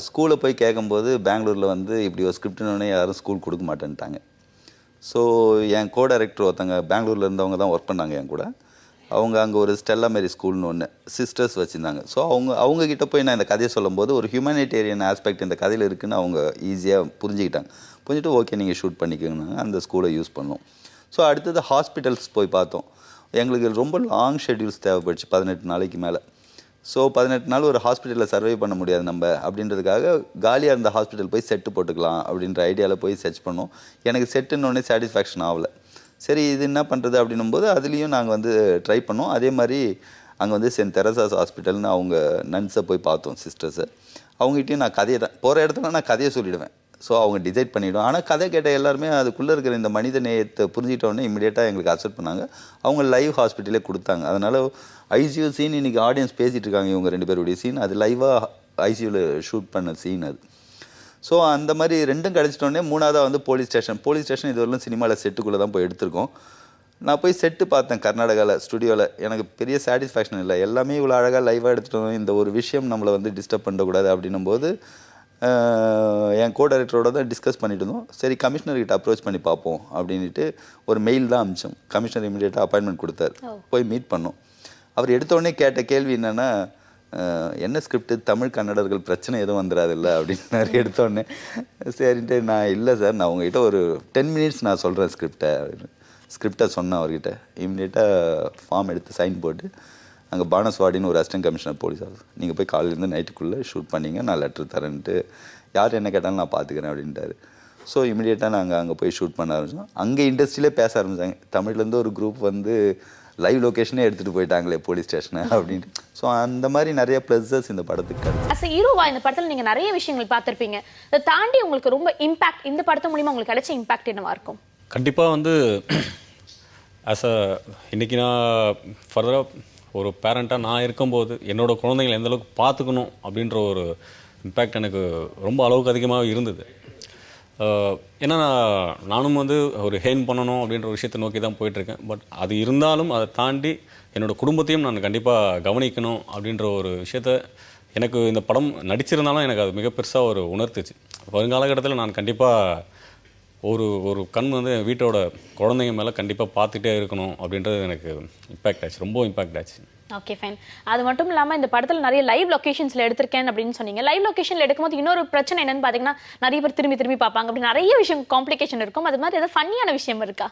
ஸ்கூலில் போய் கேட்கும்போது பெங்களூரில் வந்து இப்படி ஒரு ஸ்கிரிப்ட்னோடனே யாரும் ஸ்கூல் கொடுக்க மாட்டேன்ட்டாங்க. ஸோ என் கோ டைரக்டர் ஒருத்தங்க பெங்களூரில் இருந்தவங்க தான் ஒர்க் பண்ணாங்க என் கூட. அவங்க அங்கே ஒரு ஸ்டெல்லா மேரி ஸ்கூல்னு ஒன்று சிஸ்டர்ஸ் வச்சுருந்தாங்க. ஸோ அவங்கக்கிட்ட போய் நான் இந்த கதையை சொல்லும்போது ஒரு ஹியூமனிடேரியன் ஆஸ்பெக்ட் இந்த கதையில் இருக்குதுன்னு அவங்க ஈஸியாக புரிஞ்சுக்கிட்டாங்க. புரிஞ்சுட்டு ஓகே நீங்கள் ஷூட் பண்ணிக்கோங்க, அந்த ஸ்கூலை யூஸ் பண்ணோம். ஸோ அடுத்தது ஹாஸ்பிட்டல்ஸ் போய் பார்த்தோம். எங்களுக்கு ரொம்ப லாங் ஷெட்யூல்ஸ் தேவைப்படுச்சு, 18 நாளைக்கு மேலே. ஸோ 18 நாள் ஒரு ஹாஸ்பிட்டலில் சர்வை பண்ண முடியாது நம்ம அப்படின்றதுக்காக காலியாக இருந்த ஹாஸ்பிட்டல் போய் செட்டு போட்டுக்கலாம் அப்படின்ற ஐடியாவில் போய் சர்ச் பண்ணோம். எனக்கு செட்டுன்னொடனே சாட்டிஸ்ஃபேக்ஷன் ஆகலை. சரி இது என்ன பண்ணுறது அப்படின்னும்போது அதுலேயும் நாங்கள் வந்து ட்ரை பண்ணோம். அதே மாதிரி அங்கே வந்து சென்ட் தெரசாஸ் ஹாஸ்பிட்டல்னு அவங்க நன்ஸை போய் பார்த்தோம், சிஸ்டர்ஸை. அவங்ககிட்டயும் நான் கதையை தான் போகிற இடத்துல நான் கதையை சொல்லிவிடுவேன். ஸோ அவங்க டிசைட் பண்ணிவிடுவோம். ஆனால் கதை கேட்ட எல்லாருமே அதுக்குள்ளே இருக்கிற இந்த மனித நேயத்தை புரிஞ்சிட்டோடனே இமீடியட்டாக எங்களுக்கு அக்செப்ட் பண்ணாங்க. அவங்க லைவ் ஹாஸ்பிட்டலே கொடுத்தாங்க. அதனால் ஐசியூ சீன் இன்றைக்கி ஆடியன்ஸ் பேசிகிட்டு இருக்காங்க, இவங்க 2 பேருடைய சீன் அது லைவாக ஐசியூவில் ஷூட் பண்ண சீன் அது. ஸோ அந்த மாதிரி 2ம் கிடச்சிட்டோடனே 3ஆவதாக வந்து போலீஸ் ஸ்டேஷன் இது வரலும் சினிமாவில் செட்டுக்குள்ளே தான் போய் எடுத்திருக்கோம். நான் போய் செட்டு பார்த்தேன் கர்நாடகாவில் ஸ்டுடியோவில். எனக்கு பெரிய சாட்டிஸ்ஃபேக்ஷன் இல்லை. எல்லாமே இவ்வளோ அழகாக லைவாக எடுத்துட்டோம், இந்த ஒரு விஷயம் நம்மளை வந்து டிஸ்டர்ப் பண்ணக்கூடாது அப்படின்னும்போது என் கோ டைரக்டரோட தான் டிஸ்கஸ் பண்ணிட்டு இருந்தோம். சரி கமிஷனர்கிட்ட அப்ரோச் பண்ணி பார்ப்போம் அப்படின்ட்டு ஒரு மெயில் தான் அனுப்பிச்சோம். கமிஷனர் இமீடியட்டாக அப்பாயின்மெண்ட் கொடுத்தாரு. போய் மீட் பண்ணோம். அவர் எடுத்தோடனே கேட்ட கேள்வி என்னென்னா, என்ன ஸ்கிரிப்ட், தமிழ் கன்னடர்கள் பிரச்சனை எதுவும் வந்துடாதில்ல அப்படின்னாரு எடுத்தோடனே. சரின்ட்டு நான் இல்லை சார், நான் உங்ககிட்ட ஒரு 10 minutes நான் சொல்கிறேன் ஸ்கிரிப்டை சொன்னேன் அவர்கிட்ட. இமீடியட்டாக ஃபார்ம் எடுத்து சைன் போட்டு அங்கே பானஸ்வாடின்னு ஒரு அசிஸ்டன்ட் கமிஷனர் போலீஸ் ஆஃபீஸ், நீங்கள் போய் காலையிலேருந்து நைட்டுக்குள்ளே ஷூட் பண்ணிங்க, நான் லெட்ரு தரேன்ட்டு, யார் என்ன கேட்டாலும் நான் பார்த்துக்கிறேன் அப்படின்ட்டாரு. ஸோ இமீடியட்டாக நாங்கள் அங்கே போய் ஷூட் பண்ண ஆரம்பிச்சோம். அங்கே இண்டஸ்ட்ரியிலே பேச ஆரம்பித்தாங்க. தமிழ்லேருந்து ஒரு குரூப் வந்து லைவ் லொக்கேஷனே எடுத்துகிட்டு போயிட்டாங்களே போலீஸ் ஸ்டேஷனை அப்படின்ட்டு. ஸோ அந்த மாதிரி நிறைய ப்ளஸஸ் இந்த படத்துக்கு. அஸ் ஹீரோவா இந்த படத்தில் நீங்கள் நிறைய விஷயங்கள் பார்த்துருப்பீங்க. இதை தாண்டி உங்களுக்கு ரொம்ப இம்பாக்ட் இந்த படத்து மூலிமா உங்களுக்கு கிடைச்ச இம்பாக்ட் என்னவா இருக்கும்? கண்டிப்பாக வந்து இன்றைக்கி நான் ஃபர்தராக ஒரு பேரண்ட்டாக நான் இருக்கும்போது என்னோடய குழந்தைங்களை எந்தளவுக்கு பார்த்துக்கணும் அப்படின்ற ஒரு இம்பேக்ட் எனக்கு ரொம்ப அளவுக்கு அதிகமாக இருந்தது. ஏன்னா நானும் வந்து ஒரு ஹேன் பண்ணணும் அப்படின்ற ஒரு விஷயத்தை நோக்கி தான் போயிட்டுருக்கேன். பட் அது இருந்தாலும் அதை தாண்டி என்னோடய குடும்பத்தையும் நான் கண்டிப்பாக கவனிக்கணும் அப்படின்ற ஒரு விஷயத்த எனக்கு இந்த படம் நடிச்சிருந்தாலும் எனக்கு அது மிக பெருசாக ஒரு உணர்த்துச்சு. வருங்காலகட்டத்தில் நான் கண்டிப்பாக ஒரு கண் வந்து என் வீட்டோட குழந்தைங்க மேலே கண்டிப்பாக பார்த்துட்டே இருக்கணும் அப்படின்றது எனக்கு இம்பாக்ட் ஆச்சு, ரொம்ப இம்பாக்ட் ஆச்சு. Okay fine. அது மட்டும் இல்லாமல் இந்த படத்தில் நிறைய லைவ் லொக்கேஷன்ஸில் எடுத்திருக்கேன் அப்படின்னு சொன்னீங்க. லைவ் லொக்கேஷனில் எடுக்கும்போது இன்னொரு பிரச்சனை என்னன்னு பார்த்தீங்கன்னா, நிறைய பேர் திரும்பி பார்ப்பாங்க, அப்படி நிறைய விஷயம் காம்ப்ளிகேஷன் இருக்கும். அது மாதிரி ஏதாவது ஃபன்னியான விஷயம் இருக்கா?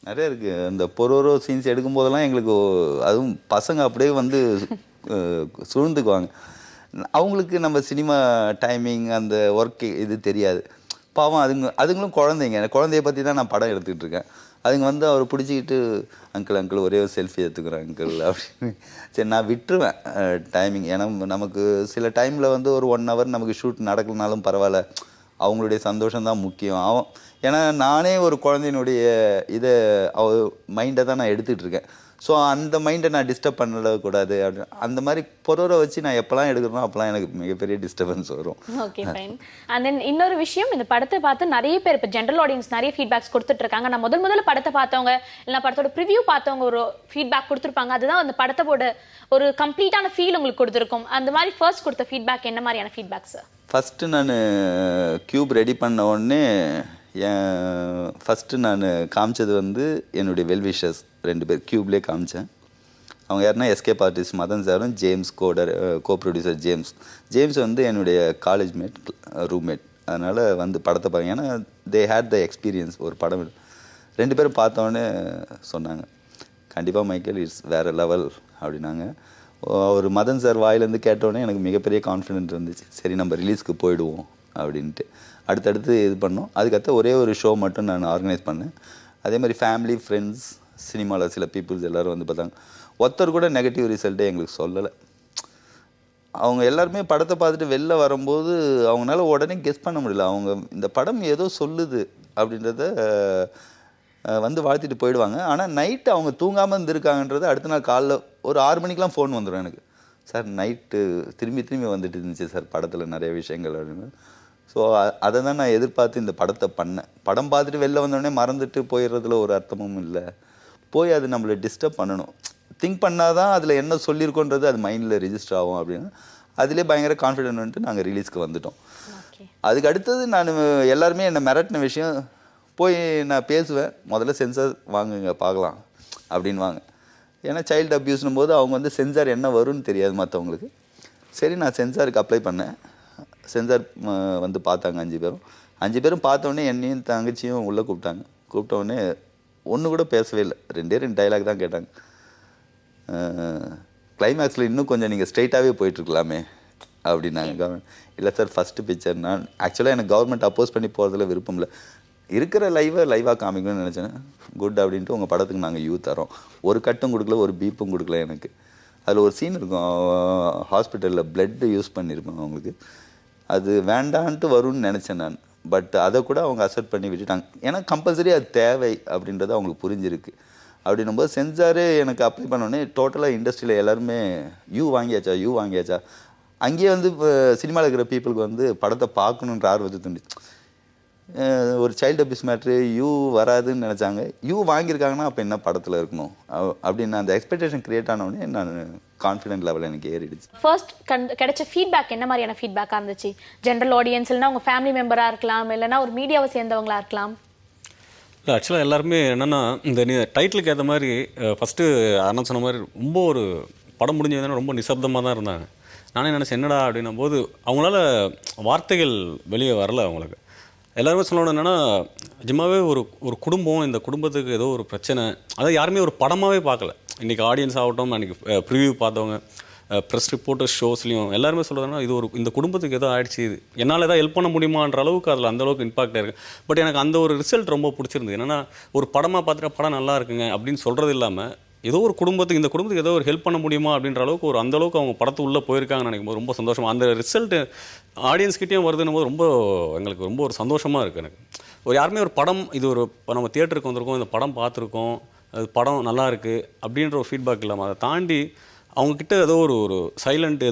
நிறைய இருக்குது. இந்த பொரோரோ சீன்ஸ் எடுக்கும்போதெல்லாம் எங்களுக்கு அதுவும் பசங்க அப்படியே வந்து சூழ்ந்துக்குவாங்க. அவங்களுக்கு நம்ம சினிமா டைமிங் அந்த ஒர்க் இது தெரியாது. பாவம் அதுங்களும் குழந்தைய பற்றி தான் நான் படம் எடுத்துக்கிட்டு இருக்கேன். அதுங்க வந்து அவர் பிடிச்சிக்கிட்டு அங்கிள் ஒரே ஒரு செல்ஃபி எடுத்துக்கிறேன் அங்கிள் அப்படின்னு. சரி நான் விட்டுருவேன் டைமிங். ஏன்னா நமக்கு சில டைமில் வந்து ஒரு 1 hour நமக்கு ஷூட் நடக்கலனாலும் பரவாயில்ல, அவங்களுடைய சந்தோஷம் தான் முக்கியம். ஏன்னா நானே ஒரு குழந்தையினுடைய இதை மைண்டை தான் நான் எடுத்துகிட்டு இருக்கேன். ஸோ அந்த மைண்டை நான் டிஸ்டர்ப் பண்ணக்கூடாது அப்படின்னு அந்த மாதிரி பொருளை வச்சு நான் எப்போல்லாம் எடுக்கிறனோ அப்போல்லாம் எனக்கு மிகப்பெரிய டிஸ்டர்பன்ஸ் வரும். Okay fine. அண்ட் தென் இன்னொரு விஷயம், இந்த படத்தை பார்த்து நிறைய பேர் இப்போ ஜென்ரல் ஆடியன்ஸ் நிறைய ஃபீட்பேக்ஸ் கொடுத்துட்டு இருக்காங்க. நான் முதல்ல படத்தை பார்த்தவங்க இல்லை படத்தோட ப்ரிவியூ பார்த்தவங்க ஒரு ஃபீட்பேக் கொடுத்துருப்பாங்க. அதுதான் அந்த படத்தோட ஒரு கம்ப்ளீட்டான ஃபீல் உங்களுக்கு கொடுத்துருக்கும். அந்த மாதிரி ஃபர்ஸ்ட் கொடுத்த ஃபீட்பேக் என்ன மாதிரியான ஃபீட்பேக்ஸ்? ஃபஸ்ட்டு நான் கியூப் ரெடி பண்ண உடனே ஃபஸ்ட்டு நான் காமிச்சது வந்து என்னுடைய வெல்விஷர்ஸ் 2 பேர் கியூப்லேயே காமிச்சேன். அவங்க யாருன்னா எஸ்கேப் ஆர்டிஸ்ட் மதன் சாரும் ஜேம்ஸ் கோ ப்ரொடியூசர் ஜேம்ஸ் வந்து என்னுடைய காலேஜ் ரூம்மேட். அதனால் வந்து படத்தை பாருங்க, ஏன்னா தே ஹேட் த எக்ஸ்பீரியன்ஸ். ஒரு படம் 2 பேரும் பார்த்தோன்னே சொன்னாங்க, கண்டிப்பாக மைக்கேல் இட்ஸ் வேறு லெவல் அப்படின்னாங்க. ஒரு மதன் சார் வாயிலேருந்து கேட்டோடனே எனக்கு மிகப்பெரிய கான்ஃபிடென்ட் இருந்துச்சு. சரி நம்ம ரிலீஸ்க்கு போயிடுவோம் அப்படின்ட்டு அடுத்தடுத்து இது பண்ணோம். அதுக்கடுத்து ஒரே ஒரு ஷோ மட்டும் நான் ஆர்கனைஸ் பண்ணேன். அதே மாதிரி ஃபேமிலி ஃப்ரெண்ட்ஸ் சினிமாவில் சில பீப்புள்ஸ் எல்லோரும் வந்து பார்த்தாங்க. ஒருத்தர் கூட நெகட்டிவ் ரிசல்ட்டே எங்களுக்கு சொல்லலை. அவங்க எல்லாருமே படத்தை பார்த்துட்டு வெளில வரும்போது அவங்களால உடனே கெஸ் பண்ண முடியல. அவங்க இந்த படம் ஏதோ சொல்லுது அப்படின்றத வந்து வாழ்த்திட்டு போயிடுவாங்க. ஆனால் நைட்டு அவங்க தூங்காமல் இருந்திருக்காங்கன்றது அடுத்த நாள் காலைல ஒரு 6 மணிக்கெலாம் ஃபோன் வந்துடும் எனக்கு. சார் நைட்டு திரும்பி வந்துட்டு இருந்துச்சு சார் படத்தில் நிறைய விஷயங்கள் அப்படின்னு. ஸோ அதை தான் நான் எதிர்பார்த்து இந்த படத்தை பண்ணேன். படம் பார்த்துட்டு வெளில வந்தோடனே மறந்துட்டு போயிடுறதுல ஒரு அர்த்தமும் இல்லை. போய் அது நம்மளை டிஸ்டர்ப் பண்ணணும், திங்க் பண்ணால் தான் அதில் என்ன சொல்லியிருக்கோன்றது அது மைண்டில் ரிஜிஸ்டர் ஆகும் அப்படின்னு அதிலே பயங்கர கான்ஃபிடென்ட் வந்துட்டு நாங்கள் ரிலீஸ்க்கு வந்துட்டோம். அதுக்கு அடுத்தது நான் எல்லாருமே என்னை மிரட்டின விஷயம், போய் நான் பேசுவேன், முதல்ல சென்சார் வாங்குங்க பார்க்கலாம் அப்படின்வாங்க. ஏன்னா சைல்டு அப்யூஸ்னும் போது அவங்க வந்து சென்சார் என்ன வரும்னு தெரியாது மற்றவங்களுக்கு. சரி, நான் சென்சாருக்கு அப்ளை பண்ணேன். சென்சார் வந்து பார்த்தாங்க 5 பேரும் பார்த்தோன்னே என்னையும் தங்கச்சியும் உள்ளே கூப்பிட்டாங்க. கூப்பிட்டோடனே ஒன்று கூட பேசவே இல்லை, 2 டைலாக் தான் கேட்டாங்க. கிளைமேக்ஸில் இன்னும் கொஞ்சம் நீங்கள் ஸ்ட்ரைட்டாகவே போயிட்டுருக்கலாமே அப்படின்னாங்க. கவர்மெண்ட் இல்லை சார், ஃபஸ்ட்டு பிக்சர். நான் ஆக்சுவலாக எனக்கு கவர்மெண்ட் அப்போஸ் பண்ணி போகிறதுல விருப்பம் இல்லை, இருக்கிற லைவாக காமிக்கணும்னு நினச்சேன். குட் அப்படின்ட்டு உங்கள் படத்துக்கு நாங்கள் யூ தரோம். ஒரு கட்டும் கொடுக்கல, ஒரு பீப்பும் கொடுக்கல எனக்கு. அதில் ஒரு சீன் இருக்கும், ஹாஸ்பிட்டலில் பிளட்டு யூஸ் பண்ணியிருப்பேன் அவங்களுக்கு. அது வேண்டான்ட்டு வரும்னு நினச்சேன் நான். பட் அதை கூட அவங்க அக்செப்ட் பண்ணி விட்டுட்டாங்க. ஏன்னா கம்பல்சரி அது தேவை அப்படின்றது அவங்களுக்கு புரிஞ்சிருக்கு. அப்படின்னும் போது சென்சாரு எனக்கு அப்ளை பண்ணோடனே டோட்டலாக இண்டஸ்ட்ரியில் எல்லாருமே யூ வாங்கியாச்சா. அங்கேயே வந்து இப்போ சினிமாவில் இருக்கிற பீப்புளுக்கு வந்து படத்தை பார்க்கணுன்ற ஆர்வத்தை தூண்டிச்சு. ஒரு சைல்டு அபியூஸ் மேட்ரு யூ வராதுன்னு நினச்சாங்க, யூ வாங்கியிருக்காங்கன்னா அப்போ என்ன படத்தில் இருக்கணும் அப்படின்னு அந்த எக்ஸ்பெக்டேஷன் க்ரியேட் ஆனோடனே நான் கான்ஃபிடென்ட் லெவலில் எனக்கு ஏறிடுச்சு. ஃபர்ஸ்ட் கிடைச்ச ஃபீட்பேக் என்ன மாதிரியான ஃபீட்பேக்காக இருந்துச்சு? ஜென்ரல் ஆடியன்ஸ் இல்லைனா உங்கள் ஃபேமிலி மெம்பராக இருக்கலாம், இல்லைனா ஒரு மீடியாவை சேர்ந்தவங்களா இருக்கலாம். இல்லை, ஆக்சுவலாக எல்லாருமே என்னென்னா இந்த டைட்டிலுக்கு ஏற்ற மாதிரி ஃபஸ்ட்டு அண்ணன் சொன்ன மாதிரி ரொம்ப ஒரு படம் முடிஞ்சதுன்னா ரொம்ப நிசப்தமாக தான் இருந்தாங்க. நானே நினச்சேன் என்னடா அப்படின்னும் போது அவங்களால வார்த்தைகள் வெளியே வரல. அவங்களுக்கு எல்லாருமே சொல்லணும் என்னென்னா நிஜமாவே ஒரு குடும்பம், இந்த குடும்பத்துக்கு ஏதோ ஒரு பிரச்சனை, அதை யாருமே ஒரு படமாகவே பார்க்கல. இன்றைக்கி ஆடியன்ஸ் ஆகட்டும், அன்றைக்கி ப்ரிவியூ பார்த்தவங்க, ப்ரெஸ் ரிப்போர்ட்டர்ஸ் ஷோஸ்லையும் எல்லாருமே சொல்கிறதுனா இது இந்த குடும்பத்துக்கு ஏதோ ஆயிடுச்சு, இது என்னால் ஏதாவது ஹெல்ப் பண்ண முடியுமான்ற அளவுக்கு அதில் அந்தளவுக்கு இம்பாக்ட் இருக்குது. பட் எனக்கு அந்த ஒரு ரிசல்ட் ரொம்ப பிடிச்சிருந்தது. என்னென்னா ஒரு படமாக பார்த்துட்டு படம் நல்லா இருக்குங்க அப்படின்னு சொல்கிறது இல்லாமல் ஏதோ ஒரு குடும்பத்துக்கு, இந்த குடும்பத்துக்கு ஏதோ ஒரு ஹெல்ப் பண்ண முடியுமா அப்படின்ற அளவுக்கு ஒரு அந்தளவுக்கு அவங்க படத்து உள்ளே போயிருக்காங்கன்னு நினைக்கும் போது ரொம்ப சந்தோஷம். அந்த ரிசல்ட்டு ஆடியன்ஸ்கிட்டையும் வருதுன்னும் போது ரொம்ப எங்களுக்கு ரொம்ப ஒரு சந்தோஷமாக இருக்குது. எனக்கு ஒரு யாருமே ஒரு படம் இது ஒரு இப்போ நம்ம தியேட்டருக்கு வந்திருக்கோம், இந்த படம் பார்த்துருக்கோம், அது படம் நல்லா இருக்குது அப்படின்ற ஒரு ஃபீட்பேக் இல்லாமல் அதை தாண்டி அவங்கக்கிட்ட ஏதோ ஒரு சைலண்ட்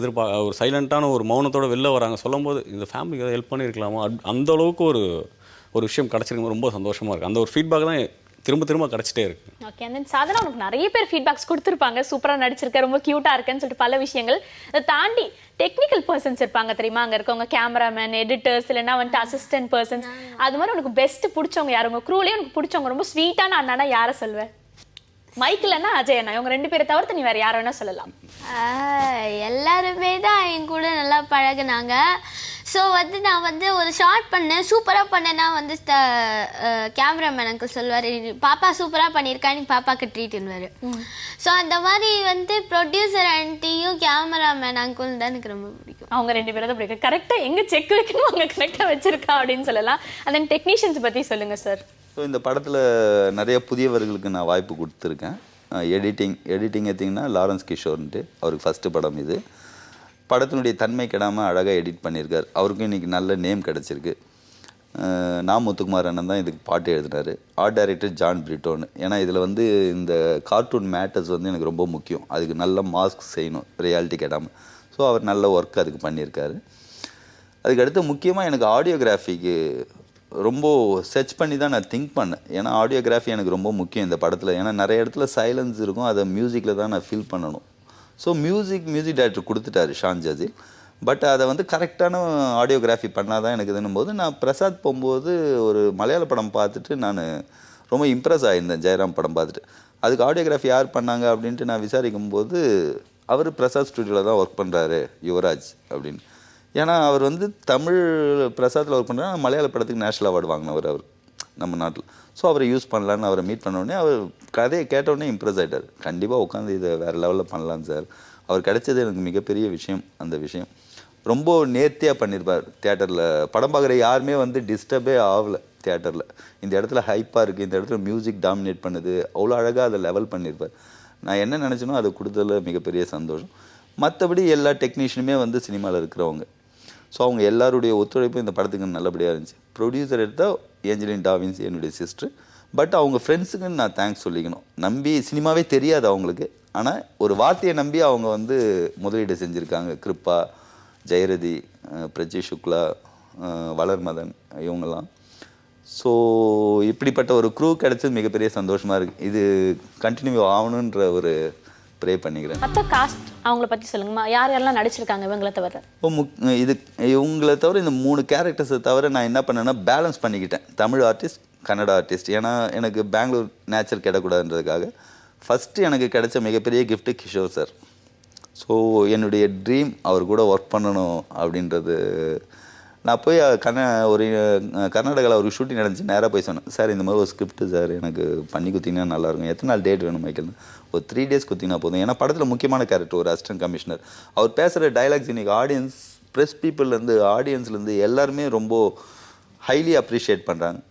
ஒரு சைலண்ட்டான ஒரு மௌனத்தோடு வெளில வராங்க. சொல்லும் போது இந்த ஃபேமிலிக்கு ஏதோ ஹெல்ப் பண்ணியிருக்கலாமா அந்தளவுக்கு ஒரு விஷயம் கிடச்சிருக்கு, ரொம்ப சந்தோஷமாக இருக்குது. அந்த ஒரு ஃபீட்பேக் தான் திரும்ப கிடச்சிட்டே இருக்கு. ஓகே, அண்ட் தென் சாதனா உனக்கு நிறைய பேர் ஃபீட்பேக்ஸ் கொடுத்துருப்பாங்க, சூப்பராக நடிச்சிருக்க, ரொம்ப க்யூட்டாக இருக்குன்னு சொல்லிட்டு பல விஷயங்கள். அதை தாண்டி டெக்னிக்கல் பர்சன்ஸ் இருப்பாங்க தெரியுமா, அங்கே இருக்கவங்க கேமராமேன், எடிட்டர்ஸ், இல்லைன்னா வந்துட்டு அசிஸ்டன்ட் பர்சன்ஸ், அது மாதிரி உனக்கு பெஸ்ட் பிடிச்சவங்க யார்? உங்கள் க்ரூலேயே உனக்கு பிடிச்சவங்க ரொம்ப ஸ்வீட்டான அண்ணானா யாரை சொல்வேன்? மைக்கிள்னா அஜய் அண்ணா, இவங்க 2 பேரை தவிர்த்து நீ வேற யார வேணா சொல்லலாம். எல்லாருமே தான் என் கூட நல்லா பழகுனாங்க. ஸோ வந்து நான் வந்து ஒரு ஷார்ட் பண்ணேன், சூப்பராக பண்ணேன்னா வந்து கேமராமேன் அங்கிள் சொல்லுவார், பாப்பா சூப்பராக பண்ணியிருக்கா, நீ பாப்பாவுக்கு ட்ரீட்னுவார். ஸோ அந்த மாதிரி வந்து ப்ரொடியூசர் ஆண்டியும் கேமராமேன் அங்கிள் தான் எனக்கு ரொம்ப பிடிக்கும். அவங்க 2 பேரும் தான் பிடிக்கும். கரெக்டாக எங்கே செக் வைக்கணும் அவங்க கரெக்டாக வச்சிருக்கா அப்படின்னு சொல்லலாம். அந்த டெக்னீஷியன்ஸ் பற்றி சொல்லுங்கள் சார். ஸோ இந்த படத்தில் நிறைய புதியவர்களுக்கு நான் வாய்ப்பு கொடுத்துருக்கேன். எடிட்டிங் எடுத்திங்கன்னா லாரன்ஸ் கிஷோர்ன்ட்டு, அவருக்கு ஃபஸ்ட்டு படம் இது. படத்தினுடைய தன்மை கெடாமல் அழகாக எடிட் பண்ணியிருக்கார். அவருக்கும் இன்றைக்கி நல்ல நேம் கிடச்சிருக்கு. நான் முத்துக்குமார் அண்ணன் தான் இதுக்கு பாட்டு எழுதினார். ஆர்ட் டைரக்டர் ஜான் பிரிட்டோன்னு. ஏன்னா இதில் வந்து இந்த கார்ட்டூன் மேட்டர்ஸ் வந்து எனக்கு ரொம்ப முக்கியம், அதுக்கு நல்ல மாஸ்க் செய்யணும் ரியாலிட்டி கெடாமல். ஸோ அவர் நல்ல ஒர்க் அதுக்கு பண்ணியிருக்காரு. அதுக்கடுத்து முக்கியமாக எனக்கு ஆடியோகிராஃபிக்கு ரொம்ப சர்ச் பண்ணி தான் நான் திங்க் பண்ணேன். ஏன்னா ஆடியோகிராஃபி எனக்கு ரொம்ப முக்கியம் இந்த படத்தில். ஏன்னா நிறைய இடத்துல சைலன்ஸ் இருக்கும், அதை மியூசிக்கில் தான் நான் ஃபீல் பண்ணணும். ஸோ மியூசிக் டைரக்டர் கொடுத்துட்டாரு ஷான் ஜாசில். பட் அதை வந்து கரெக்டான ஆடியோகிராஃபி பண்ணால் தான் எனக்கு இதுன்னும் போது நான் பிரசாத் போகும்போது ஒரு மலையாள படம் பார்த்துட்டு நான் ரொம்ப இம்ப்ரெஸ் ஆகியிருந்தேன். ஜெயராம் படம் பார்த்துட்டு அதுக்கு ஆடியோகிராஃபி யார் பண்ணாங்க அப்படின்ட்டு நான் விசாரிக்கும் போது அவர் பிரசாத் ஸ்டுடியோவில் தான் ஒர்க் பண்ணுறாரு, யுவராஜ் அப்படின்னு. ஏன்னா அவர் வந்து தமிழ் பிரசாத்தில் ஒர்க் பண்ணுறாரு, மலையாள படத்துக்கு நேஷ்னல் அவார்டு வாங்கினவர் அவர் நம்ம நாட்டில். ஸோ அவரை யூஸ் பண்ணலான்னு அவரை மீட் பண்ணோடனே அவர் கதையை கேட்டோடனே இம்ப்ரெஸ் ஆகிட்டார். கண்டிப்பாக உட்காந்து இதை வேறு லெவலில் பண்ணலாம் சார். அவர் கிடைச்சது எனக்கு மிகப்பெரிய விஷயம். அந்த விஷயம் ரொம்ப நேர்த்தியாக பண்ணியிருப்பார். தியேட்டரில் படம் பார்க்குற யாருமே வந்து டிஸ்டர்பே ஆகலை. தியேட்டரில் இந்த இடத்துல ஹைப்பாக இருக்குது, இந்த இடத்துல மியூசிக் டாமினேட் பண்ணுது, அவ்வளோ அழகாக அதை லெவல் பண்ணியிருப்பார். நான் என்ன நினச்சேனோ அதை கொடுத்ததில் மிகப்பெரிய சந்தோஷம். மற்றபடி எல்லா டெக்னீஷியனுமே வந்து சினிமாவில் இருக்கிறவங்க. ஸோ அவங்க எல்லாருடைய ஒத்துழைப்பும் இந்த படத்துக்கு நல்லபடியாக இருந்துச்சு. ப்ரொடியூசர் எடுத்தால் ஏஞ்சலின் டாவின்ஸ் என்னுடைய சிஸ்டர். பட் அவங்க ஃப்ரெண்ட்ஸுக்குன்னு நான் தேங்க்ஸ் சொல்லிக்கணும். நம்பி சினிமாவே தெரியாது அவங்களுக்கு, ஆனால் ஒரு வார்த்தையை நம்பி அவங்க வந்து முதலீடு செஞ்சுருக்காங்க. கிருப்பா, ஜெயரதி, பிரஜி சுக்லா, வளர்மதன், இவங்கெல்லாம். ஸோ இப்படிப்பட்ட ஒரு க்ரூ கிடைச்சது மிகப்பெரிய சந்தோஷமாக இருக்குது. இது கண்டினியூ ஆகணுன்ற ஒரு ப்ரே பண்ணிக்கிறேன். மற்ற காஸ்ட் அவங்கள பற்றி சொல்லுங்கம்மா, யாரெல்லாம் நடிச்சிருக்காங்க இவங்களை தவிர? இவங்களை தவிர இந்த 3 கேரக்டர்ஸை தவிர நான் என்ன பண்ணேன்னா பேலன்ஸ் பண்ணிக்கிட்டேன். Tamil artist, Kannada artist. ஏன்னா எனக்கு பெங்களூர் நேச்சர் கிடக்கூடாதுன்றதுக்காக ஃபஸ்ட்டு எனக்கு கிடைச்ச மிகப்பெரிய கிஃப்ட்டு கிஷோர் சார். ஸோ என்னுடைய ட்ரீம் அவர் கூட ஒர்க் பண்ணணும் அப்படின்றது. நான் போய் ஒரு கர்நாடகாவில் ஒரு ஷூட்டிங் நடந்துச்சு. நேராக போய் சொன்னேன், சார் இந்த மாதிரி ஒரு ஸ்கிரிப்ட் சார் எனக்கு பண்ணி கொடுத்தீங்கன்னா நல்லாயிருக்கும். எத்தனை நாள் டேட் வேணும் மைக்கேல்? ஒரு 3 days கொடுத்தீங்கன்னா போதும். ஏன்னா படத்தில் முக்கியமான கேரக்டர் ஒரு அசிஸ்டன்ட் கமிஷனர். அவர் பேசுகிற டைலாக்ஸ் இன்றைக்கி ஆடியன்ஸ், ப்ரெஸ் பீப்புள்லேருந்து ஆடியன்ஸ்லேருந்து எல்லாருமே ரொம்ப ஹைலி அப்ரிஷியேட் பண்ணுறாங்க.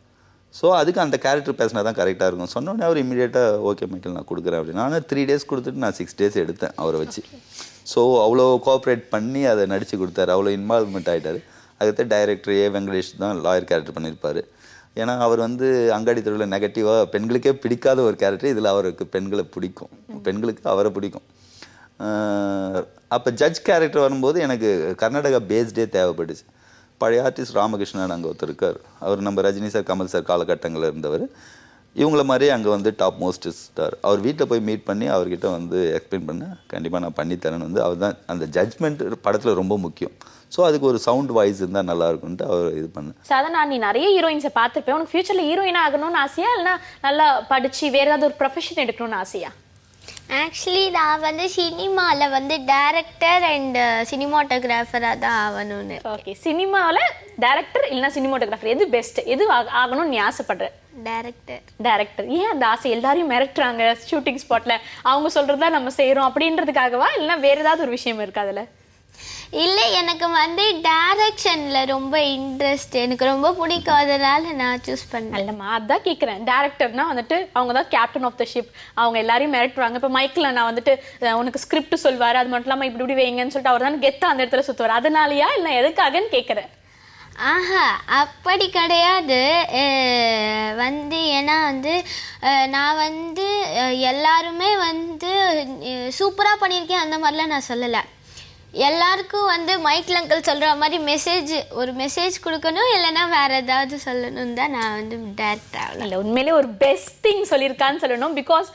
ஸோ அதுக்கு அந்த கேரக்டர் பேசினா தான் கரெக்டாக இருக்கும். சொன்னோன்னே அவர் இமீடியட்டாக ஓகே மைக்கேல் நான் கொடுக்குறேன் அப்படின்னு. நான் 3 days கொடுத்துட்டு நான் 6 days எடுத்தேன் அவரை வச்சு. ஸோ அவ்வளோ கோஆப்ரேட் பண்ணி அதை நடித்து கொடுத்தாரு. அவ்வளோ இன்வால்வ்மெண்ட் ஆகிட்டார். அதுக்கு டைரக்டர் வெங்கடேஷ் தான் லாயர் கேரக்டர் பண்ணியிருப்பார். ஏன்னா அவர் அங்காடி தெருவில் நெகட்டிவாக பெண்களுக்கே பிடிக்காத ஒரு கேரக்டர். இதில் அவருக்கு பெண்களை பிடிக்கும், பெண்களுக்கு அவரை பிடிக்கும். அப்போ ஜட்ஜ் கேரக்டர் வரும்போது எனக்கு கர்நாடகா பேஸ்டே தேவைப்பட்டுச்சு. பழைய ஆர்டிஸ்ட் ராமகிருஷ்ணன் அங்கே ஒருத்தர் இருக்கார். அவர் நம்ம ரஜினி சார், கமல் சார் காலகட்டங்களில் இருந்தவர். இவங்கள மாதிரியே அங்கே டாப் மோஸ்ட் ஸ்டார். அவர் வீட்டில் போய் மீட் பண்ணி அவர்கிட்ட எக்ஸ்பிளைன் பண்ணேன், கண்டிப்பாக நான் பண்ணித்தரேன்னு. அவர் தான் அந்த ஜட்ஜ்மெண்ட் படத்தில் ரொம்ப முக்கியம். ஸோ அதுக்கு ஒரு சவுண்ட் வாய்ஸ் இருந்தால் நல்லா இருக்கும்ட்டு அவர் இது பண்ணேன். சாதாரண நீ நிறைய ஹீரோயின்ஸை பார்த்துருப்பேன். உனக்கு ஃபியூச்சரில் ஹீரோயினாக ஆகணும்னு ஆசையா, இல்லைனா நல்லா படித்து வேறு ஏதாவது ஒரு ப்ரொஃபஷன் எடுக்கணும்னு ஆசையா? ஆக்சுவலி நான் சினிமாவில் டைரக்டர் அண்ட் சினிமாட்டோகிராஃபராக தான் ஆகணும்னு. ஓகே, சினிமாவில் டைரக்டர் இல்லைனா சினிமாட்டோகிராஃபர் எது பெஸ்ட்? எது ஆகணும்னு நீ ஆசைப்படுற? டைரக்டர். ஏன் அந்த ஆசை? எல்லாரையும் மிரட்டுறாங்க ஷூட்டிங் ஸ்பாட்டில், அவங்க சொல்கிறதா நம்ம செய்கிறோம் அப்படின்றதுக்காகவா, இல்லைனா வேறு ஏதாவது ஒரு விஷயம் இருக்கு அதில்? இல்லை, எனக்கு டைரக்ஷனில் ரொம்ப இன்ட்ரெஸ்ட், எனக்கு ரொம்ப பிடிக்கும். அதனால நான் சூஸ் பண்ணேன். இல்லைம்மா, அதான் கேட்குறேன். டேரக்டர்னா அவங்க தான் கேப்டன் ஆஃப் த ஷிப். அவங்க எல்லாரையும் மிரட்டுவாங்க. இப்போ மைக்கில் நான் உனக்கு ஸ்கிரிப்ட் சொல்வார், அது மட்டும் இல்லாமல் இப்படி வைங்கன்னு சொல்லிட்டு அவர் தான் கெத்தாக அந்த இடத்துல சுற்றுவார். அதனாலயா இல்லை எதுக்காகன்னு கேட்குறேன். ஆஹா, அப்படி கிடையாது. ஏன்னா நான் எல்லாருமே சூப்பராக பண்ணியிருக்கேன் அந்த மாதிரிலாம் நான் சொல்லலை. எல்லாருக்கும் மைக்கில் அங்கிள் சொல்கிற மாதிரி ஒரு மெசேஜ் கொடுக்கணும், இல்லைன்னா வேறு ஏதாவது சொல்லணும் தான் நான் டேரக்டாக. இல்லை, உண்மையிலே ஒரு பெஸ்ட் திங் சொல்லியிருக்கான்னு சொல்லணும். பிகாஸ்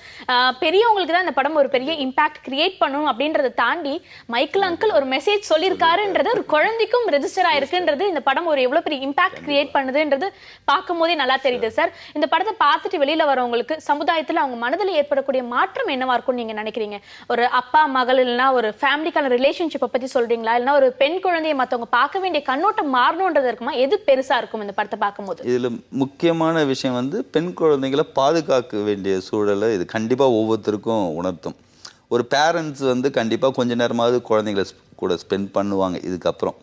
பெரியவங்களுக்கு தான் இந்த படம் ஒரு பெரிய இம்பாக்ட் கிரியேட் பண்ணணும் அப்படின்றத தாண்டி மைக்கிள் அங்கிள் ஒரு மெசேஜ் சொல்லியிருக்காருன்றது ஒரு குழந்தைக்கும் ரெஜிஸ்டர் ஆயிருக்குன்றது இந்த படம் ஒரு எவ்வளோ பெரிய இம்பாக்ட் கிரியேட் பண்ணுதுன்றது பார்க்கும் போதே நல்லா தெரியுது சார். இந்த படத்தை பார்த்துட்டு வெளியில் வரவங்களுக்கு சமுதாயத்தில் அவங்க மனதில் ஏற்படக்கூடிய மாற்றம் என்னவா இருக்கும்னு நீங்கள் நினைக்கிறீங்க? ஒரு அப்பா மகள் இல்லைன்னா ஒரு ஃபேமிலிக்கான ரிலேஷன்ஷிப் பத்தி சொல்றீங்களா, இல்லனா ஒரு பெண் குழந்தையை மத்தவங்க பார்க்க வேண்டிய கண்ணோட்டம் மாறணும்ன்றது இருக்குமா? எது பெருசா இருக்கும் இந்த படத்தை பார்க்கும்போது? இதுல முக்கியமான விஷயம் பெண் குழந்தைகளை பாதுகாக்க வேண்டிய சூழலை இது கண்டிப்பா ஒவ்வொருத்தருக்கும் உணர்த்தும். ஒரு பேரண்ட்ஸ் கண்டிப்பா கொஞ்ச நேரமாவது குழந்தைகளை கூட ஸ்பெண்ட் பண்ணுவாங்க. இதுக்கப்புறம்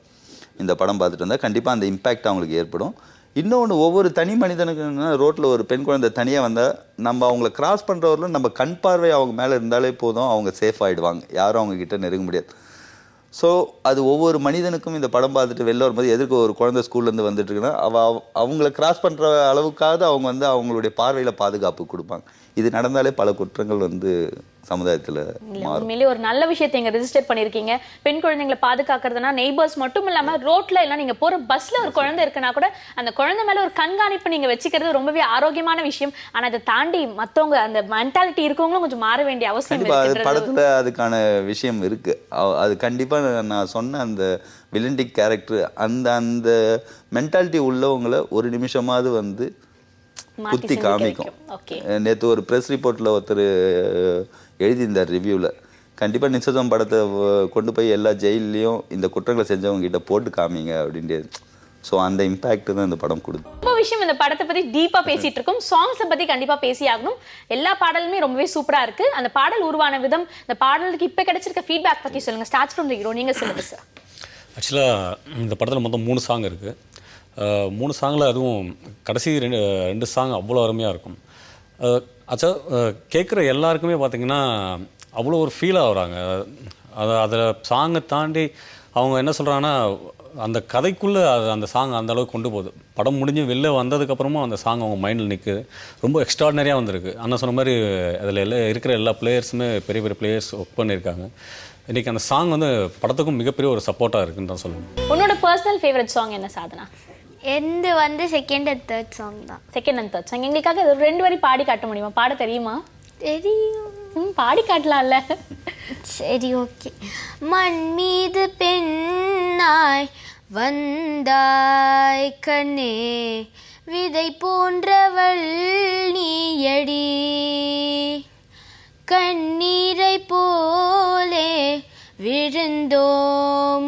இந்த படம் பார்த்துட்டு வந்தால் கண்டிப்பா அந்த இம்பேக்ட் அவங்களுக்கு ஏற்படும். இன்னொன்று, ஒவ்வொரு தனி மனிதனுக்கு ரோட்டில் ஒரு பெண் குழந்தை தனியாக வந்தால் நம்ம அவங்கள கிராஸ் பண்ணுறவர்களும் நம்ம கண் பார்வை அவங்க மேலே இருந்தாலே போதும், அவங்க சேஃப் ஆகிடுவாங்க, யாரும் அவங்க கிட்ட நெருங்க முடியாது. ஸோ அது ஒவ்வொரு மனிதனுக்கும் இந்த படம் பார்த்துட்டு வெளில வரும்போது எதிர்க்க ஒரு குழந்தை ஸ்கூல்லேருந்து வந்துட்டு இருக்குன்னா அவங்கள கிராஸ் பண்ணுற அளவுக்காவது அவங்க அவங்களுடைய பார்வையில் பாதுகாப்பு கொடுப்பாங்க. இது நடந்தாலே பல குற்றங்கள் சமுதாயத்தில் உண்மையிலே ஒரு நல்ல விஷயத்தை இங்கே ரெஜிஸ்டர் பண்ணியிருக்கீங்க. பெண் குழந்தைங்களை பாதுகாக்கிறதுனா நெய்பர்ஸ் மட்டும் இல்லாமல் ரோட்ல எல்லாம் நீங்கள் போகிற பஸ்ஸில் ஒரு குழந்தை இருக்குன்னா கூட அந்த குழந்தை மேலே ஒரு கண்காணிப்பு நீங்கள் வச்சுக்கிறது ரொம்பவே ஆரோக்கியமான விஷயம். ஆனால் அதை தாண்டி மற்றவங்க அந்த மென்டாலிட்டி இருக்கவங்களும் கொஞ்சம் மாற வேண்டிய அவசியம் இருக்கு. படத்தில் அதுக்கான விஷயம் இருக்கு. அது கண்டிப்பாக நான் சொன்ன அந்த வில்லன்டிக் கேரக்டர் அந்த மென்டாலிட்டி உள்ளவங்களை ஒரு நிமிஷமாவது குத்தி காமிக்கும். நேற்று ஒரு ப்ரெஸ் ரிப்போர்ட்டில் ஒருத்தர் எழுதியிருந்தார் ரிவ்யூவில், கண்டிப்பாக நிச்சயம் படத்தை கொண்டு போய் எல்லா ஜெயிலையும் இந்த குற்றங்களை செஞ்சவங்க கிட்ட போட்டு காமிங்க அப்படின்ட்டு. ஸோ அந்த இம்பாக்ட் தான் இந்த படம் கொடுக்கும். ரொம்ப விஷயம் இந்த படத்தை பற்றி டீப்பாக பேசிட்டு இருக்கோம். சாங்ஸை பற்றி கண்டிப்பாக பேசி ஆகணும். எல்லா பாடலுமே ரொம்பவே சூப்பராக இருக்கு. அந்த பாடல் உருவான விதம், இந்த பாடலுக்கு இப்போ கிடைச்சிருக்க ஃபீட்பேக் பற்றி சொல்லுங்க. ஸ்டார்ட் ஃப்ரம் தி ஹீரோ, நீங்கள் சொல்லுங்க சார். ஆக்சுவலாக இந்த படத்தில் மொத்தம் 3 சாங் இருக்குது. 3 சாங்கில் அதுவும் கடைசி 2 சாங் அவ்வளோ அருமையாக இருக்கும். கேட்குற எல்லாருக்குமே பார்த்திங்கன்னா அவ்வளோ ஒரு ஃபீல் ஆகுறாங்க. அதில் சாங்கை தாண்டி அவங்க என்ன சொல்கிறாங்கன்னா அந்த கதைக்குள்ளே அந்த சாங் அந்த அளவுக்கு கொண்டு போகுது. படம் முடிஞ்சு வெளில வந்ததுக்கப்புறமும் அந்த சாங் அவங்க மைண்டில் நிற்குது. ரொம்ப எக்ஸ்ட்ராடினரியாக வந்திருக்கு. அண்ணா சொன்ன மாதிரி அதில் இருக்கிற எல்லா பிளேயர்ஸுமே பெரிய பெரிய பிளேயர்ஸ் ஒர்க் பண்ணியிருக்காங்க. இன்றைக்கி அந்த சாங் படத்துக்கும் மிகப்பெரிய ஒரு சப்போர்ட்டாக இருக்குன்னு தான் சொல்லுவேன். உன்னோட பர்சனல் ஃபேவரட் சாங் என்ன சாதனா? எந்த செகண்ட் அண்ட் தேர்ட் சாங் தான். செகண்ட் அண்ட் தேர்ட் சாங் எங்களுக்காக 2 வரி பாடி காட்ட முடியுமா? பாட தெரியுமா? தெரியும். பாடி காட்டலாம்ல. சரி, ஓகே. மண் மீது பெண்ணாய் வந்தாய் கண்ணே, விதை போன்றவள் நீயடி, கண்ணீரை போலே விழுந்தோ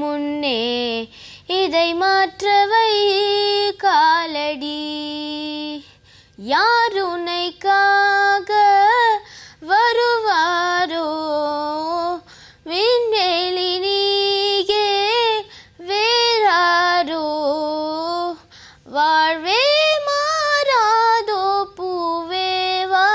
முன்னே இதை மாற்றவை காலடி யார் உன்னைக்காக வருவாரோ விண்வெளி நீயே வேறாரோ வாழ்வே மாறாதோ பூவேவா.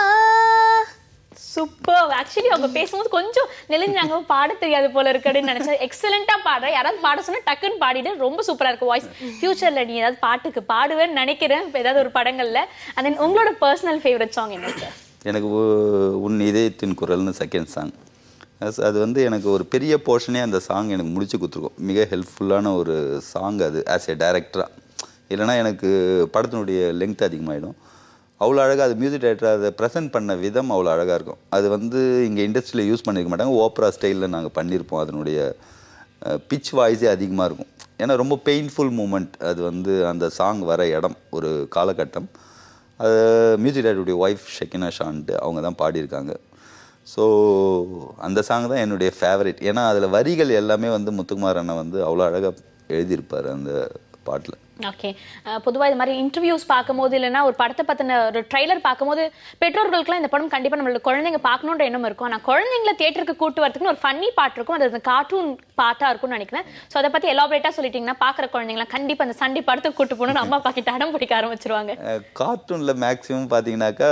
சூப்பர். ஆக்சுவலி அவங்க பேசும்போது கொஞ்சம் நெளிஞ்சாங்க, பாட தெரியாது போல இருக்கு அப்படின்னு நினைச்சேன். எக்ஸலண்டா பாடுற, யாராவது பாட சொன்னா டக்குன்னு பாடிட்டு ரொம்ப சூப்பரா இருக்கு வாய்ஸ். ஃபியூச்சர்ல நீ ஏதாவது பாட்டுக்கு பாடுவேன்னு நினைக்கிறேன், இப்போ ஏதாவது ஒரு படங்கள்ல. அண்ட் தென் உங்களோட பர்சனல் ஃபேவரட் சாங் என்ன சார்? எனக்கு உன் இதயத்தின் குரல்னு செகண்ட் சாங். அது வந்து எனக்கு ஒரு பெரிய போர்ஷனே அந்த சாங் எனக்கு முடிச்சு கொடுத்துருக்கோம். மிக ஹெல்ப்ஃபுல்லான ஒரு சாங் அது ஆஸ் ஏ டைரக்டராக. இல்லைனா எனக்கு படத்தினுடைய லெங்த் அதிகமாகிடும். அவ்வளோ அழகாக அது மியூசிக் டைரக்டர் அதை ப்ரெசென்ட் பண்ண விதம் அவ்வளோ அழகாக இருக்கும். அது வந்து இங்கே இண்டஸ்ட்ரியில் யூஸ் பண்ணியிருக்க மாட்டாங்க, ஓப்பரா ஸ்டைலில் நாங்கள் பண்ணியிருப்போம். அதனுடைய பிச் வாய்ஸே அதிகமாக இருக்கும். ஏன்னா ரொம்ப பெயின்ஃபுல் மூமெண்ட் அது வந்து அந்த சாங் வர இடம் ஒரு காலகட்டம். அது மியூசிக் டைரக்டருடைய ஒய்ஃப் ஷெக்கினா ஷான்ட்டு அவங்க தான் பாடியிருக்காங்க. ஸோ அந்த சாங் தான் என்னுடைய ஃபேவரட். ஏன்னா அதில் வரிகள் எல்லாமே வந்து முத்துக்குமார் அண்ணன் வந்து அவ்வளோ அழகாக எழுதியிருப்பார் அந்த பாட்டில். ஓகே. பொதுவாக இது மாதிரி இன்டர்வியூஸ் பார்க்கும்போது இல்லைன்னா ஒரு படத்தை பற்றின ஒரு ட்ரைலர் பார்க்கும்போது பெற்றோர்களுக்குலாம் இந்த படம் கண்டிப்பாக நம்மளோட குழந்தைங்க பார்க்கணுன்ற எண்ணம் இருக்கும். ஆனால் குழந்தைங்கள தியேட்டருக்கு கூட்டு வரதுக்குன்னு ஒரு ஃபன்னி பாட்டு இருக்கும், அது கார்ட்டூன் பாட்டாக இருக்கும்னு நினைக்கிறேன். ஸோ அதை பற்றி எலாபரேட்டாக சொல்லிட்டீங்கன்னா பார்க்குற குழந்தைங்களாம் கண்டிப்பாக அந்த சண்டே படத்துக்கு கூட்டு போகணும்னு அம்மா அப்பா கிட்ட அடம் பிடிக்க ஆரம்பிச்சிருவாங்க. கார்ட்டூனில் மேக்ஸிமம் பார்த்தீங்கன்னாக்கா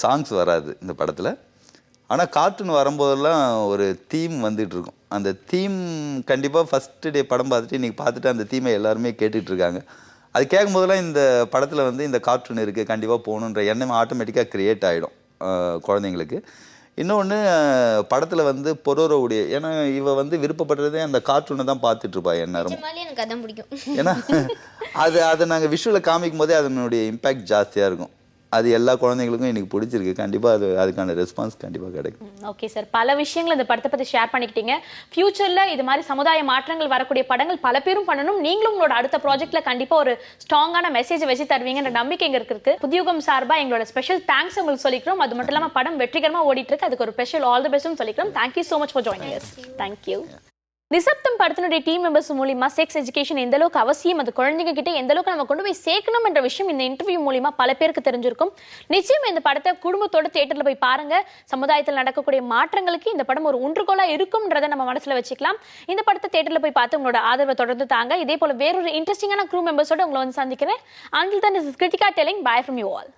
சாங்ஸ் வராது இந்த படத்தில். ஆனால் கார்ட்டூன் வரும்போதெல்லாம் ஒரு தீம் வந்துட்டு இருக்கும். அந்த தீம் கண்டிப்பாக ஃபஸ்ட்டு டே படம் பார்த்துட்டு இன்றைக்கி பார்த்துட்டு அந்த தீமை எல்லாருமே கேட்டுட்ருக்காங்க. அது கேட்கும்போதெல்லாம் இந்த படத்தில் வந்து இந்த கார்ட்டூன் இருக்குது, கண்டிப்பாக போகணுன்ற எண்ணம் ஆட்டோமேட்டிக்காக க்ரியேட் ஆகிடும் குழந்தைங்களுக்கு. இன்னொன்று படத்தில் வந்து பொரோரோவுடைய, ஏன்னா இவ வந்து விருப்பப்படுறதே அந்த கார்ட்டூனை தான் பார்த்துட்ருப்பா எந்நேரமும். எனக்கு அதான் பிடிக்கும். ஏன்னா அதை நாங்கள் விஷுவலில் காமிக்கும் போதே அதனுடைய இம்பேக்ட் ஜாஸ்தியாக இருக்கும். அது எல்லா குழந்தைங்களுக்கும் எனக்கு பிடிச்சிருக்கு. கண்டிப்பாக அதுக்கான ரெஸ்பான்ஸ் கண்டிப்பாக கிடைக்கும். ஓகே சார், பல விஷயங்கள் இந்த படத்தை பற்றி ஷேர் பண்ணிக்கிட்டீங்க. ஃபியூச்சரில் இது மாதிரி சமுதாய மாற்றங்கள் வரக்கூடிய படங்கள் பல பேரும் பண்ணணும். நீங்களும் உங்களோட அடுத்த ப்ராஜெக்ட்ல கண்டிப்பாக ஒரு ஸ்ட்ராங்கான மெசேஜ் வச்சு தருவீங்கன்ற நம்பிக்கை எங்களுக்கு இருக்கு. புதியுகம் சார்பாக எங்களோட ஸ்பெஷல் தேங்க்ஸ் உங்களுக்கு சொல்லிக்கிறோம். அது மட்டும் இல்லாமல் படம் வெற்றிகரமாக ஓடிட்டு இருக்கு, அதுக்கு ஒரு ஸ்பெஷல் ஆல் தி பெஸ்ட்டும் சொல்லிக்கிறோம். Thank you so much for joining us. Thank you. Nishabdham படத்தினுடைய டீம் மெம்பர்ஸ் மூலியமா செக்ஸ் எஜுகேஷன் எந்த அளவுக்கு அவசியம், அது குழந்தைங்க கிட்ட எந்த அளவுக்கு நம்ம கொண்டு போய் சேர்க்கணும் என்ற விஷயம் இந்த இன்டர்வியூ மூலியமா பல பேருக்கு தெரிஞ்சிருக்கும். நிச்சயம் இந்த படத்தை குடும்பத்தோட தியேட்டர்ல போய் பாருங்க. சமுதாயத்தில் நடக்கக்கூடிய மாற்றங்களுக்கு இந்த படம் ஒரு ஊன்றுகோலா இருக்கும்ன்றதை நம்ம மனசுல வச்சுக்கலாம். இந்த படத்தை தியேட்டர்ல போய் பார்த்து உங்களோட ஆதரவை தொடர்ந்து தாங்க. இதே போல வேறொரு இன்ட்ரெஸ்டிங்கான க்ரூ மெம்பர்ஸோட உங்களை வந்து சந்திக்கிறேன். Until then, this is Kritika telling bye from you all.